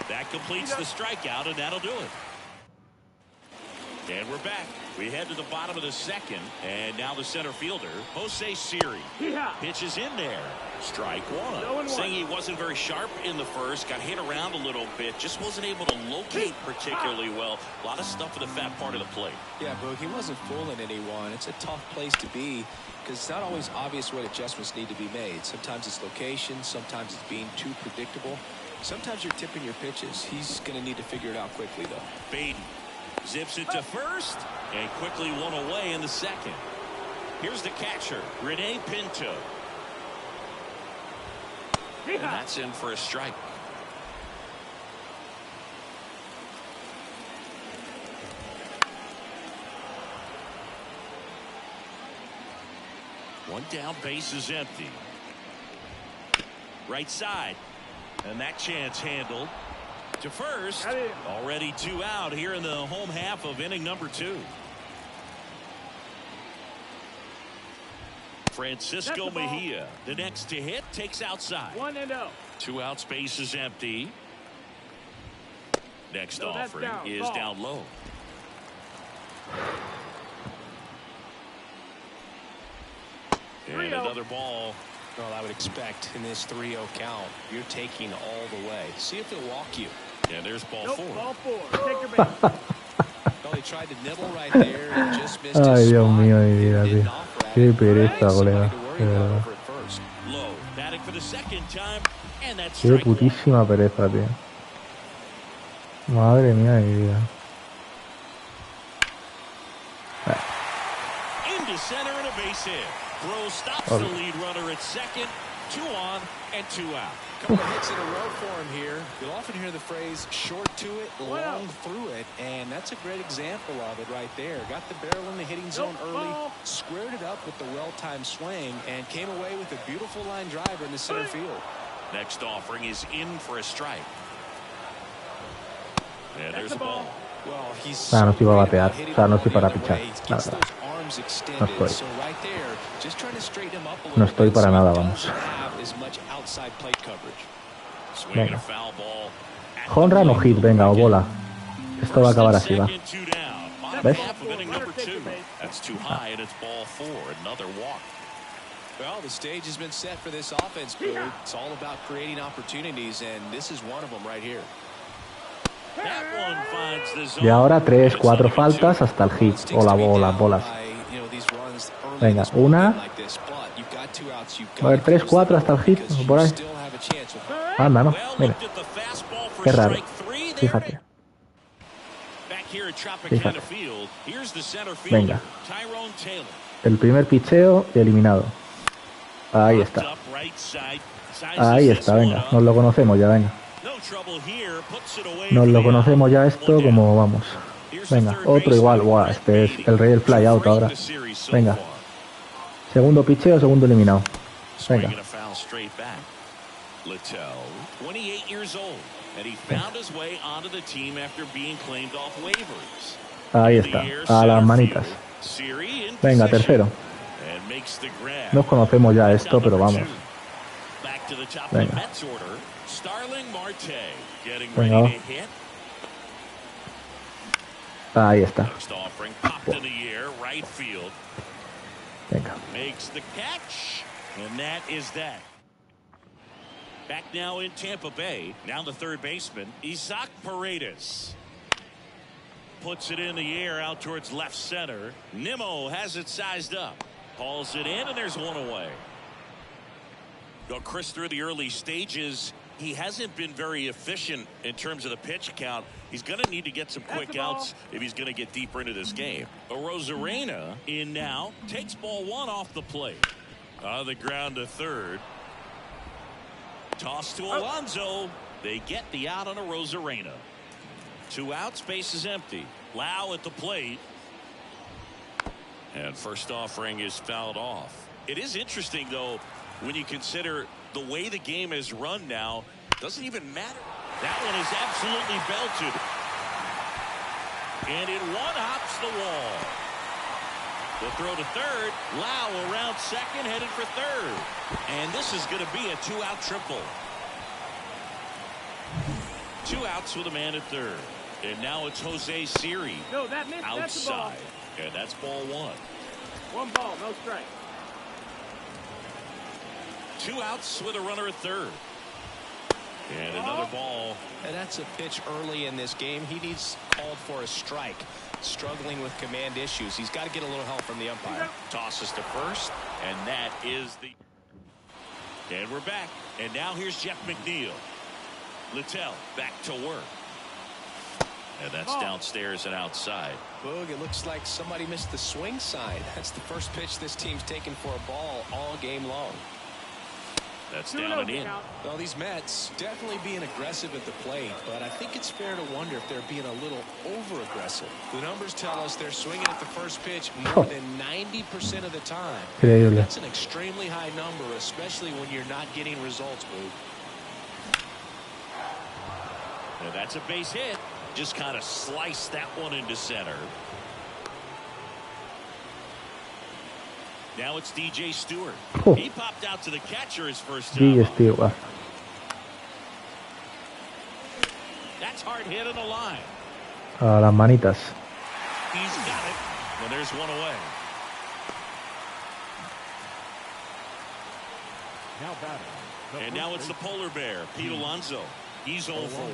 That completes the strikeout, and that'll do it. And we're back. We head to the bottom of the second, and now the center fielder, Jose Serie, pitches in there. Strike one. Saying he wasn't very sharp in the first, got hit around a little bit, just wasn't able to locate particularly well. A lot of stuff in the fat part of the plate. Yeah, Boog, he wasn't fooling anyone. It's a tough place to be because it's not always obvious what adjustments need to be made. Sometimes it's location, sometimes it's being too predictable. Sometimes you're tipping your pitches. He's going to need to figure it out quickly, though. Baden zips it to first and quickly one away in the second. Here's the catcher, Rene Pinto. And that's in for a strike. One down, base is empty. Right side. And that chance handled. To first. Already 2 out here in the home half of inning number 2. Francisco Mejia, the next to hit, takes outside. 1-0. 2 outs, base is empty. Next offering is down low. And another ball. Well, I would expect in this 3-0 count, you're taking all the way. See if they'll walk you. And there's ball 4. Ball 4. Take your base. Well, he tried to nibble right there and just missed Ay, his Dios spot. mío, mi vida, Didn't tío. offer at Qué it. pereza, colega. Somebody to worry De about verdad. over at first. Low, batting for the second time, and that's Qué strike 1. putísima pereza, tío. Madre mía, mi vida. Into center and a base hit. Throw stops the lead runner at second. 2 on and 2 out. Couple of hits in a row for him here. You'll often hear the phrase short to it, long through it, and that's a great example of it right there. Got the barrel in the hitting zone early, squared it up with the well-timed swing, and came away with a beautiful line driver in the center field. Next offering is in for a strike. And there's the ball. Well, he's No estoy para batear, o sea, no estoy para pichar, la verdad. No estoy. So right there, just trying to straighten him up a little No estoy bit para so nada, he vamos. doesn't have as much outside plate coverage. Swinging Venga. a foul ball. Honra no hit, venga, o bola. Esto va a acabar así, va. Second, 2 down. Bottom ¿Ves? half of inning number 2. That's too high, and it's ball 4. Another walk. Well, the stage has been set for this offense, Boog. It's all about creating opportunities, and this is one of them right here. That one finds the zone. Y ahora 3, 4 faltas hasta el hit. O las bolas. Venga, una. Va a haber 3, 4 hasta el hit. O por ahí. Anda, no. Mira. Qué raro. Fíjate. Fíjate. Venga. El primer picheo eliminado. Ahí está. Ahí está, venga. Nos lo conocemos ya, venga. Nos lo conocemos ya esto como vamos. Venga, otro igual. Buah, este es el rey del fly out ahora. Venga. Segundo picheo, segundo eliminado. Venga. Ahí está, a las manitas. Venga, tercero. Nos conocemos ya esto, pero vamos. Venga. Venga. Ahí está. right field. Venga. Makes the catch, and that is that. Back now in Tampa Bay. Now the third baseman, Isaac Paredes. Puts it in the air out towards left center. Nimmo has it sized up. Hauls it in, and there's one away. Well, Chris, through the early stages, he hasn't been very efficient in terms of the pitch count. He's going to need to get some quick outs if he's going to get deeper into this game. Arozarena in now. Takes ball one off the plate. On the ground to third. Toss to Alonso. They get the out on Arozarena. 2 outs, base is empty. Lau at the plate. And first offering is fouled off. It is interesting, though, when you consider the way the game is run now. Doesn't even matter. That one is absolutely belted. And it one-hops the wall. The throw to third. Lau around second, headed for third. And this is going to be a 2-out triple. 2 outs with a man at third. And now it's Jose Serie outside. And that's ball 1. 1 ball, no strike. 2 outs with a runner at third. And another ball. And that's a pitch early in this game. He needs called for a strike. Struggling with command issues. He's got to get a little help from the umpire. Tosses to first. And that is the... And we're back. And now here's Jeff McNeil. Littell back to work. And that's downstairs and outside. Boog, it looks like somebody missed the swing sign. That's the first pitch this team's taken for a ball all game long. That's down and in. Well, these Mets definitely being aggressive at the plate, but I think it's fair to wonder if they're being a little over-aggressive. The numbers tell us they're swinging at the first pitch more than 90% of the time. Increíble. That's an extremely high number, especially when you're not getting results, Boog. And that's a base hit. Just kind of sliced that one into center. Now it's DJ Stewart. Oh. He popped out to the catcher his first DJ time. Stewart. That's hard hit on the line. Las manitas. He's got it. And there's one away. Now batting. And now it's the polar bear, Pete Alonso. He's 0 for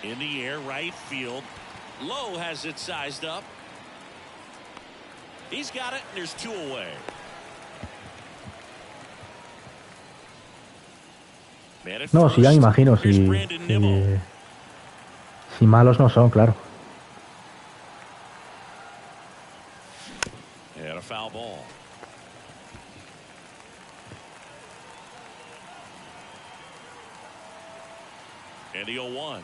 1. In the air, right field. Lowe has it sized up. He's got it, and there's 2 away. No, sí, ya me imagino. Si malos no son, claro. And a foul ball. And the 0-1.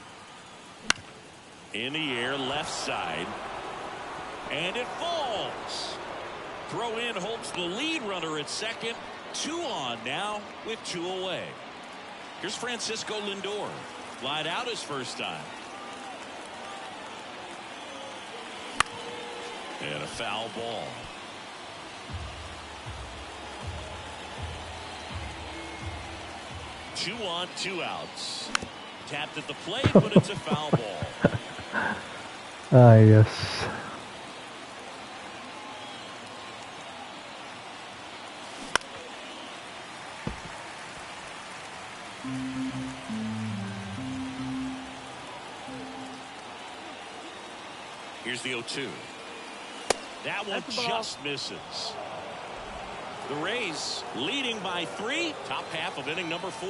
In the air, left side. And it falls. Throw in holds the lead runner at second. 2 on now with 2 away. Here's Francisco Lindor. Flied out his first time. And a foul ball. Two on, 2 outs. Tapped at the plate, but it's a foul ball. Ay, Dios. Here's the 0-2. That one just misses. The Rays leading by 3. Top half of inning number 4.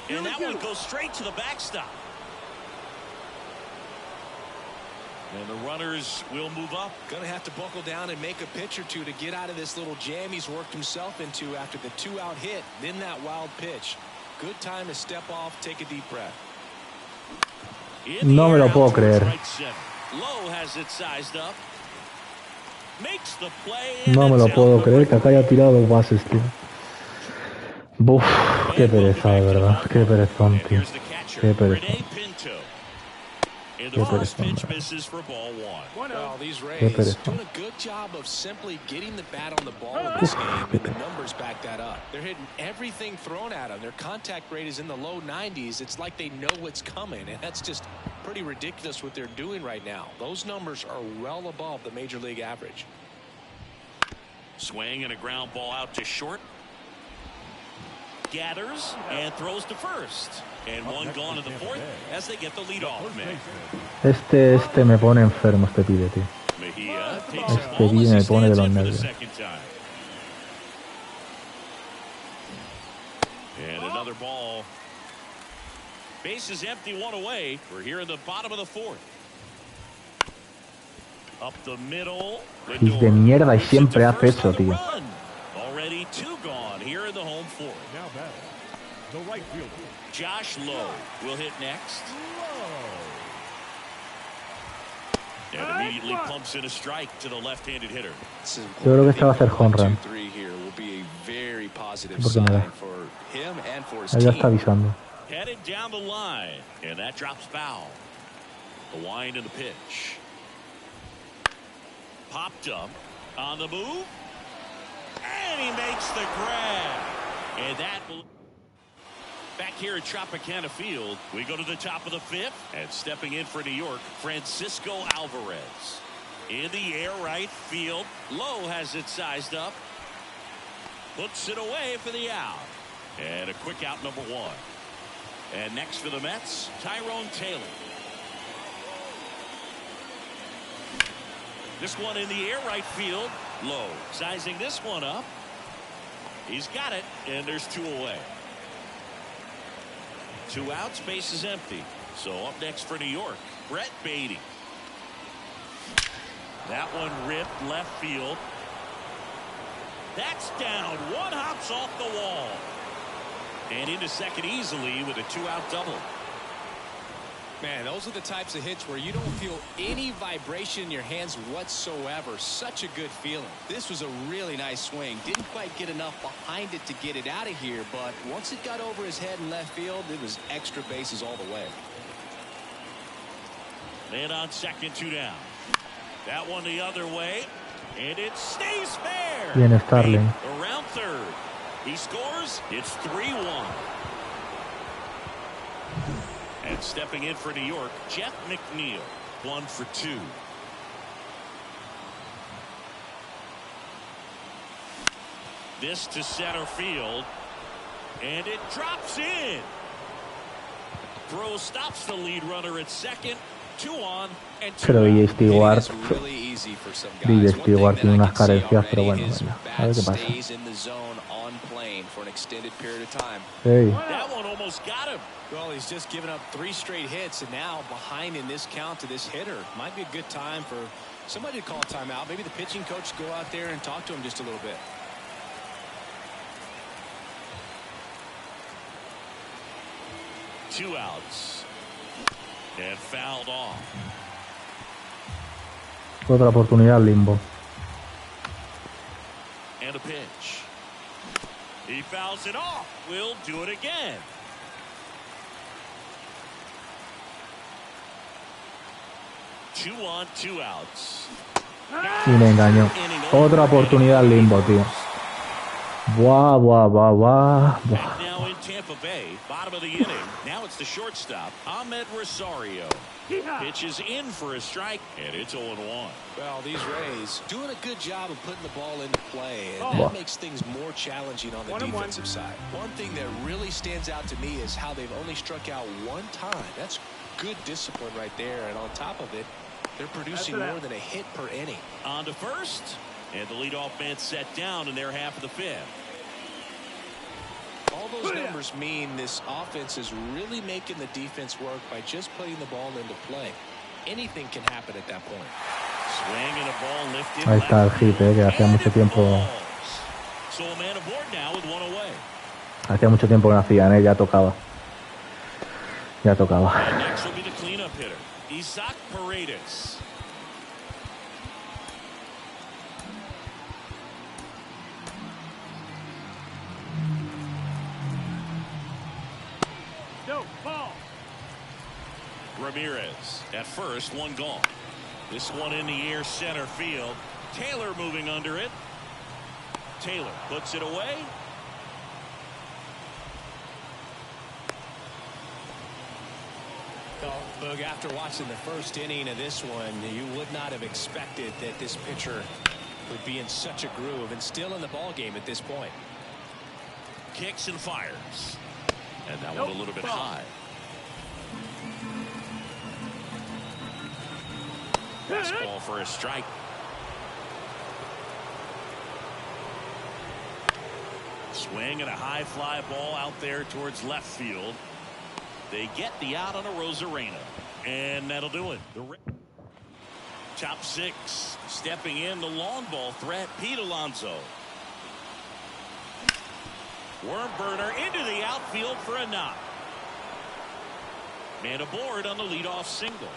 And that one goes straight to the backstop. And the runners will move up. Going to have to buckle down and make a pitch or two to get out of this little jam he's worked himself into after the 2-out hit, then that wild pitch. Good time to step off, take a deep breath. No me lo puedo creer. Lowe has it sized up. Makes the play. No me lo puedo creer que acá haya tirado 2 bases, tío. Buf, qué pereza, de verdad. Qué perezón, tío. Qué pereza. And the Qué first pereza, pitch hombre. misses for ball one. Well, these Qué Rays pereza. doing a good job of simply getting the bat on the ball in this game, and the numbers back that up. They're hitting everything thrown at them. Their contact rate is in the low 90s. It's like they know what's coming, and that's just pretty ridiculous what they're doing right now. Those numbers are well above the major league average. Swing and a ground ball out to short. Gathers and throws to first. And one gone in the fourth as they get the leadoff man. Este me pone enfermo, este pibe, tío. Mejia takes Este it ball pibe as he me pone de stands los in for the nervios. second time. And another ball. Base is empty, one away. We're here in the bottom of the fourth. Up the middle. Es de mierda y siempre hace eso, tío. Already two gone here in the home fourth. Now batting, the right fielder. Josh Lowe will hit next. And immediately pumps in a strike to the left-handed hitter. Yo creo que esta va a ser home run. Porque me da. Ahí ya está avisando. Headed down the line, and that drops foul. The wind and the pitch. Popped up on the move, and he makes the grab. And that will... Back here at Tropicana Field, we go to the top of the fifth, and stepping in for New York, Francisco Alvarez. In the air, right field. Lowe has it sized up. Puts it away for the out. And a quick out, number one. And next for the Mets, Tyrone Taylor. This one in the air, right field. Lowe sizing this one up. He's got it, and there's two away. Two outs, base is empty. So up next for New York, Brett Beatty. That one ripped left field. That's down. One hops off the wall. And into second easily with a two-out double. Man, those are the types of hits where you don't feel any vibration in your hands whatsoever. Such a good feeling. This was a really nice swing. Didn't quite get enough behind it to get it out of here, but once it got over his head in left field, it was extra bases all the way. Man on second, two down. That one the other way, and it stays fair. Viene Starling. Around third. He scores. It's 3-1. And stepping in for New York, Jeff McNeil, 1 for 2. This to center field, and it drops in. Throw stops the lead runner at second. 2 on and 2 Pero DJ Stewart, DJ DJ Stewart tiene unas carencias, pero bueno, venga, a ver qué pasa. Hey. That one almost got him. Well, he's just given up 3 straight hits, and now behind in this count to this hitter. Might be a good time for somebody to call a timeout. Maybe the pitching coach go out there and talk to him just a little bit. Two outs. And fouled off. Otra oportunidad, limbo. And a pitch. He fouls it off. We'll do it again. Two on, 2 outs. Y me engañó. Otra oportunidad, limbo, tío. Buah, buah, buah, buah, buah. Now in Tampa Bay, bottom of the inning. Now it's the shortstop, Ahmed Rosario. Pitches in for a strike, and it's 0-1. Well, these Rays doing a good job of putting the ball into play, and that makes things more challenging on the defensive side. One thing that really stands out to me is how they've only struck out 1 time. That's good discipline right there, and on top of it, they're producing more than a hit per inning. On to first, and the leadoff man set down in their half of the fifth. All those numbers mean this offense is really making the defense work by just putting the ball into play. Anything can happen at that point. Swing and a ball lifted. Ahí está el hit, que hacía mucho tiempo. So a man aboard now with 1 away. Hacía mucho tiempo que no hacían, ya tocaba. Ya tocaba. Next will be the cleanup hitter, Isaac Paredes. Ramirez at first, one gone. This one in the air, center field. Taylor moving under it. Taylor puts it away. Well, Boog, after watching the first inning of this one, you would not have expected that this pitcher would be in such a groove and still in the ball game at this point. Kicks and fires. And that one a little bit high. Fastball for a strike. Swing and a high fly ball out there towards left field. They get the out on a Rosarena. And that'll do it. Top six. Stepping in the long ball threat, Pete Alonso. Worm burner into the outfield for a knock. Man aboard on the leadoff single.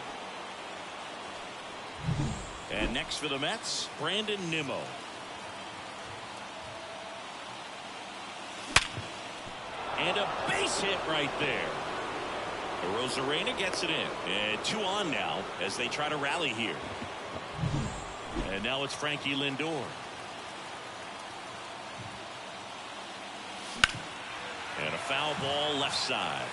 And next for the Mets, Brandon Nimmo. And a base hit right there. Rosarena gets it in. And 2 on now as they try to rally here. And now it's Frankie Lindor. And a foul ball left side.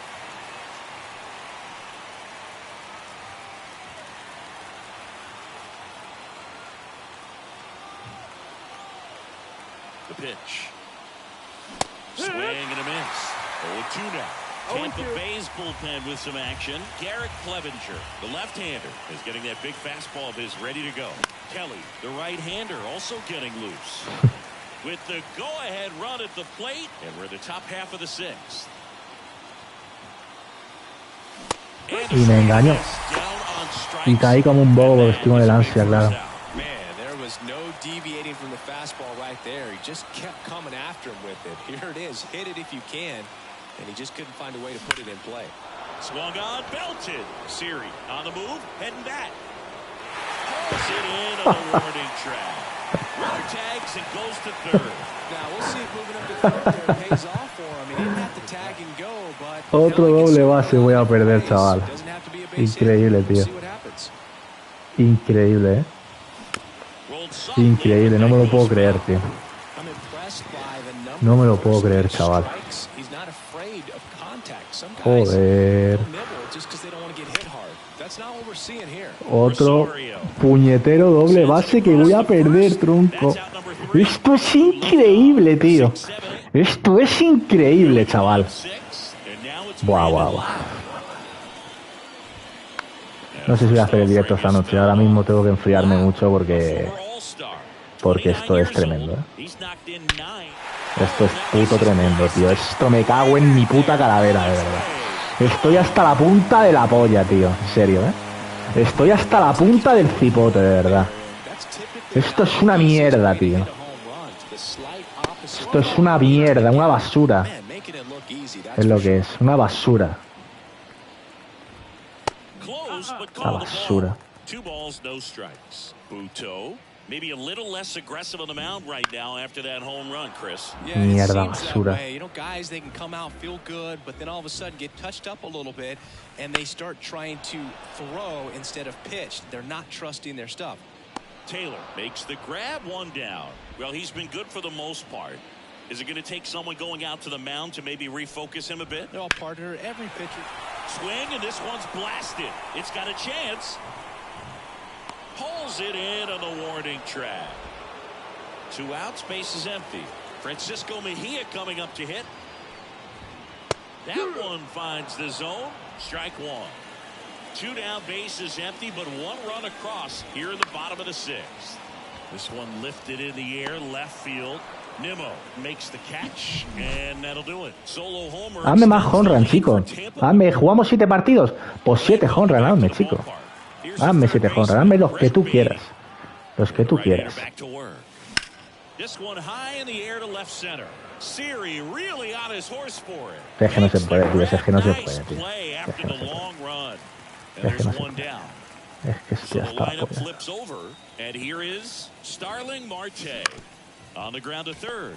The pitch. Swing and a miss. 0-2 now. Tampa Bay's bullpen with some action. Garrett Clevenger, the left-hander, is getting that big fastball of his ready to go. Kelly, the right-hander, also getting loose. With the go-ahead run at the plate, and we're in the top half of the 6th. Y me engañó. Y caí como un bobo porque estoy con el ansia, claro. Man, there was no deviating from the fastball right there. He just kept coming after him with it. Here it is. Hit it if you can. And he just couldn't find a way to put it in play. Swung on, belted. Serie on the move, heading back. Pulls it in on the warning track. Runner tags and goes to third. Now we'll see if moving up to third there pays off for him. He didn't have to tag and go, but Otro doble base voy a perder, chaval. Increíble, tío. Increíble, ¿eh? Increíble, no me lo puedo creer, tío. No me lo puedo creer, chaval. Joder. Otro puñetero doble base que voy a perder, tronco. Esto es increíble, tío. Esto es increíble, chaval. Buah, buah, buah. No sé si voy a hacer el directo esta noche. Ahora mismo tengo que enfriarme mucho porque esto es tremendo, ¿eh? Esto es puto tremendo, tío. Esto me cago en mi puta calavera, de verdad. Estoy hasta la punta de la polla, tío. En serio, ¿eh? Estoy hasta la punta del cipote, de verdad. Esto es una mierda, tío. Esto es una mierda, una basura. Es lo que es, una basura. Una basura. Maybe a little less aggressive on the mound right now after that home run, Chris. Mierda, basura. You know, guys, they can come out, feel good, but then all of a sudden get touched up a little bit, and they start trying to throw instead of pitch. They're not trusting their stuff. Taylor makes the grab, one down. Well, he's been good for the most part. Is it going to take someone going out to the mound to maybe refocus him a bit? No, partner, every pitcher. Swing, and this one's blasted. It's got a chance. Pulls it in on the warning track. 2 outs, base is empty. Francisco Mejia coming up to hit. That one finds the zone. Strike 1. 2 down, base is empty, but 1 run across here in the bottom of the 6th. This one lifted in the air, left field. Nimmo makes the catch, and that'll do it. Solo homer. Hazme más honran, chico. Hazme, jugamos 7 partidos. Pues 7 honran, hazme, chico. Hazme 7 honran, hazme los que tú quieras. Los que tú quieras. Es que no se puede, tío. Es que no se puede, tío. Es que no se puede. Es que no se puede. Es que esto ya está la polla. On the ground to third.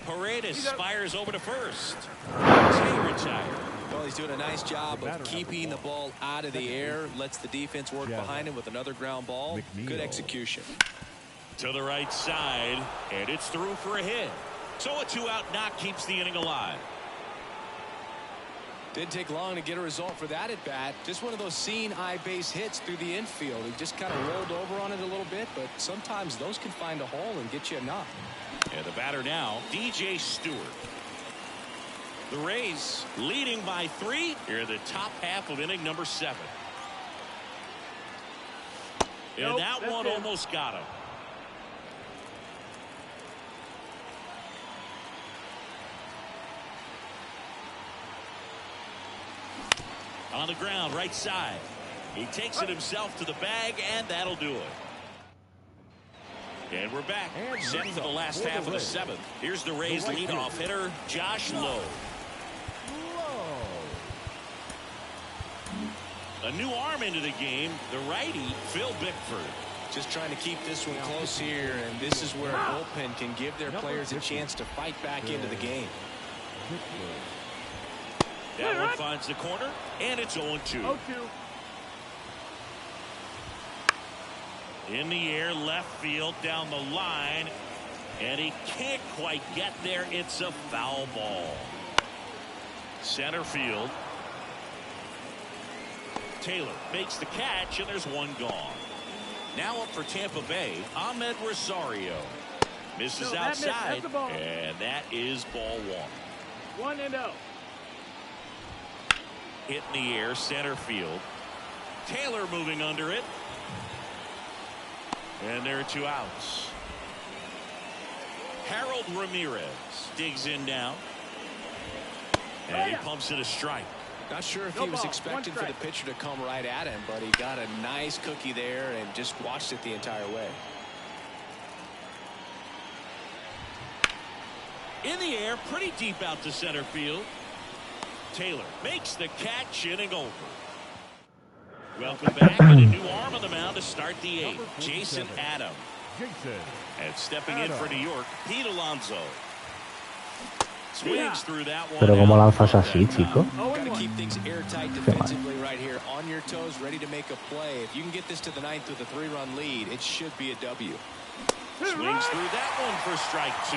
Paredes fires over to first. Tay retired. Well, he's doing a nice job of keeping the ball out of the air, lets the defense work behind him with another ground ball. Good execution. To the right side, and it's through for a hit. So a 2-out knock keeps the inning alive. Didn't take long to get a result for that at bat. Just one of those seeing eye base hits through the infield. He just kind of rolled over on it a little bit, but sometimes those can find a hole and get you a knock. And the batter now, DJ Stewart. The Rays leading by 3 here in the top half of inning number 7. And that one almost got him. On the ground, right side. He takes it himself to the bag, and that'll do it. And we're back. Set for the last half of the 7th. Here's the Rays leadoff hitter, Josh Lowe. A new arm into the game, the righty, Phil Bickford. Just trying to keep this one close here, and this is where a bullpen can give their players a chance to fight back into the game. That one finds the corner, and it's 0-2. In the air, left field, down the line, and he can't quite get there. It's a foul ball. Center field. Taylor makes the catch, and there's one gone. Now up for Tampa Bay, Ahmed Rosario. Misses outside, and that is ball 1. 1-0. Hit in the air, center field. Taylor moving under it. And there are 2 outs. Harold Ramirez digs in now. And he pumps it a strike. Not sure if he was expecting for the pitcher to come right at him, but he got a nice cookie there and just watched it the entire way. In the air, pretty deep out to center field. Taylor makes the catch, inning over. Welcome back, and a new arm on the mound to start the 8th. Jason Adams. And stepping in for New York, Pete Alonso. Swings through that one. Pero cómo lanzas así, chico. Got to keep things airtight defensively right here, on your toes, ready to make a play. If you can get this to the 9th with a 3-run lead, it should be a W. Swings through that one for strike 2.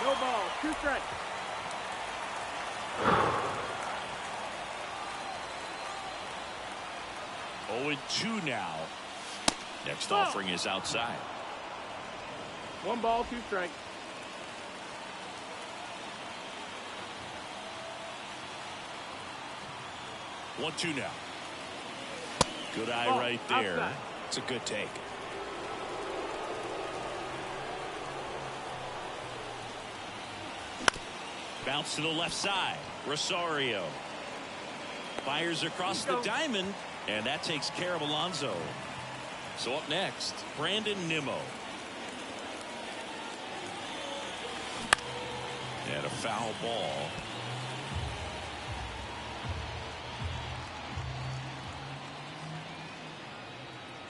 No ball, 2 strikes. Oh, 2 now. Next offering is outside. 1 ball, 2 strikes. 1-2 now. Good eye right there. Outside. It's a good take. Bounce to the left side. Rosario fires across the diamond, and that takes care of Alonso. So up next, Brandon Nimmo. And a foul ball.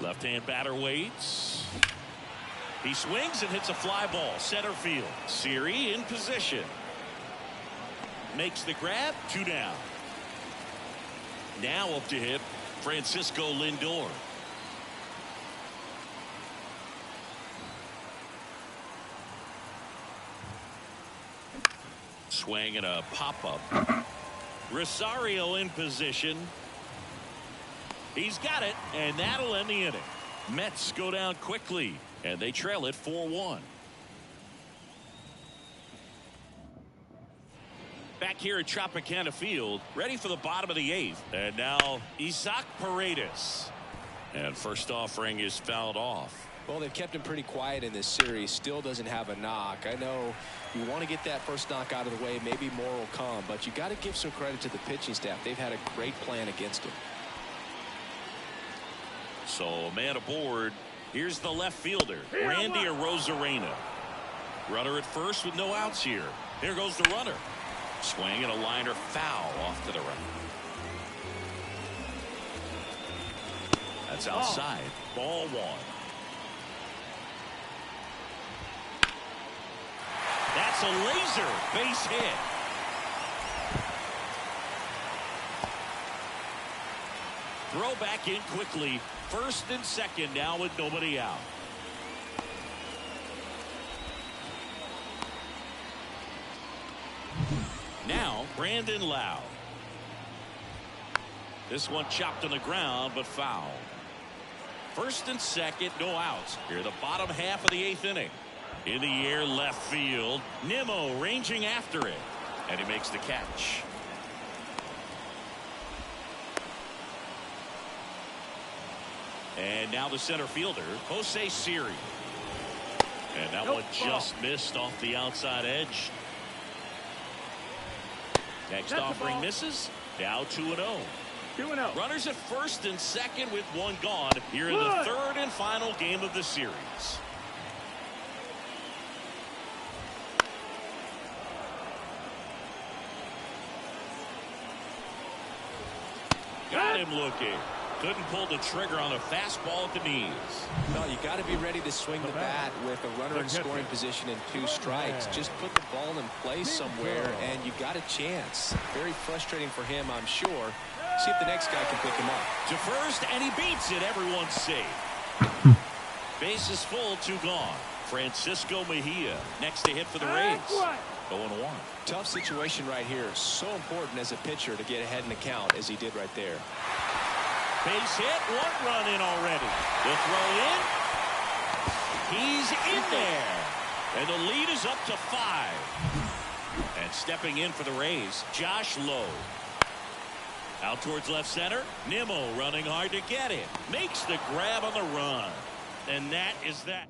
Left-hand batter waits. He swings and hits a fly ball. Center field. Serie in position. Makes the grab. 2 down. Now up to hit Francisco Lindor. Swing and a pop-up. Rosario in position. He's got it, and that'll end the inning. Mets go down quickly, and they trail it 4-1. Back here at Tropicana Field, ready for the bottom of the 8th. And now Isaac Paredes. And first offering is fouled off. Well, they've kept him pretty quiet in this series. Still doesn't have a knock. I know you want to get that first knock out of the way. Maybe more will come, but you got to give some credit to the pitching staff. They've had a great plan against him. So a man aboard. Here's the left fielder, Randy Arozarena. Runner at first with no outs here. Here goes the runner. Swing and a liner foul off to the right. That's outside. Ball 1. That's a laser base hit. throw back in quickly. First and second now with nobody out. Now Brandon Lowe. This one chopped on the ground, but foul. First and second, no outs. Here the bottom half of the 8th inning. In the air, left field. Nimmo ranging after it. And he makes the catch. And now the center fielder, Jose Serie. And that one just missed off the outside edge. Next offering misses. Now 2-0. 2-0. Runners at first and second with one gone here in the third and final game of the series. Got him looking. Couldn't pull the trigger on a fastball at the knees. No, you got to be ready to swing the bat with a runner in scoring position and 2 strikes. Just put the ball in place somewhere, and you got a chance. Very frustrating for him, I'm sure. See if the next guy can pick him up. To first, and he beats it. Everyone's safe. Base is full, 2 gone. Francisco Mejia next to hit for the Rays. 0-1. Tough situation right here. So important as a pitcher to get ahead in the count as he did right there. Base hit, 1 run in already. The throw in. He's in there. And the lead is up to 5. And stepping in for the Rays, Josh Lowe. Out towards left center. Nimmo running hard to get it. Makes the grab on the run. And that is that.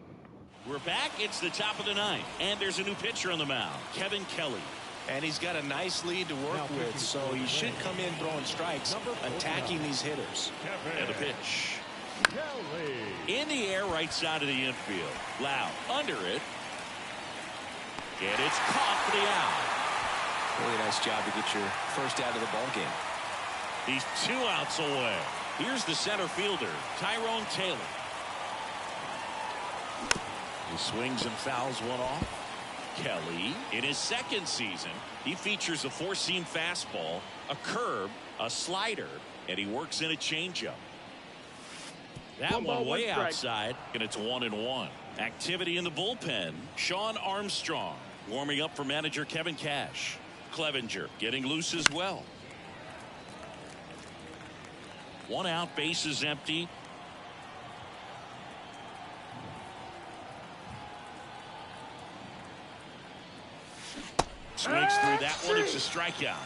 We're back. It's the top of the 9th. And there's a new pitcher on the mound, Kevin Kelly. And he's got a nice lead to work with, so he should come in throwing strikes, attacking these hitters. And the pitch. In the air, right side of the infield. Loud under it. And it's caught for the out. Really nice job to get your first out of the ball game. He's 2 outs away. Here's the center fielder, Tyrone Taylor. He swings and fouls one off. Kelly, in his 2nd season, he features a 4-seam fastball, a curve, a slider, and he works in a changeup. That one way outside, and it's 1-1. Activity in the bullpen. Sean Armstrong warming up for manager Kevin Cash. Clevenger getting loose as well. 1 out, base is empty. Swings through that one. It's a strikeout.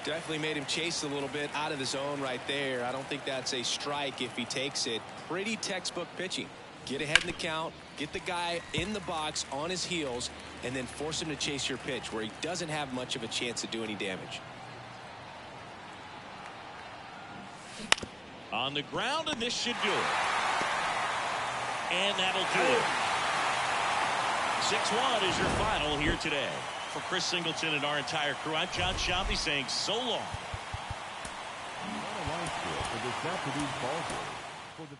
Definitely made him chase a little bit out of the zone right there. I don't think that's a strike if he takes it. Pretty textbook pitching. Get ahead in the count, get the guy in the box on his heels, and then force him to chase your pitch where he doesn't have much of a chance to do any damage. On the ground, and this should do it. And that'll do it. 6-1 is your final here today. For Chris Singleton and our entire crew, I'm John Shambi saying so long. On a line score for this now produced ball game for the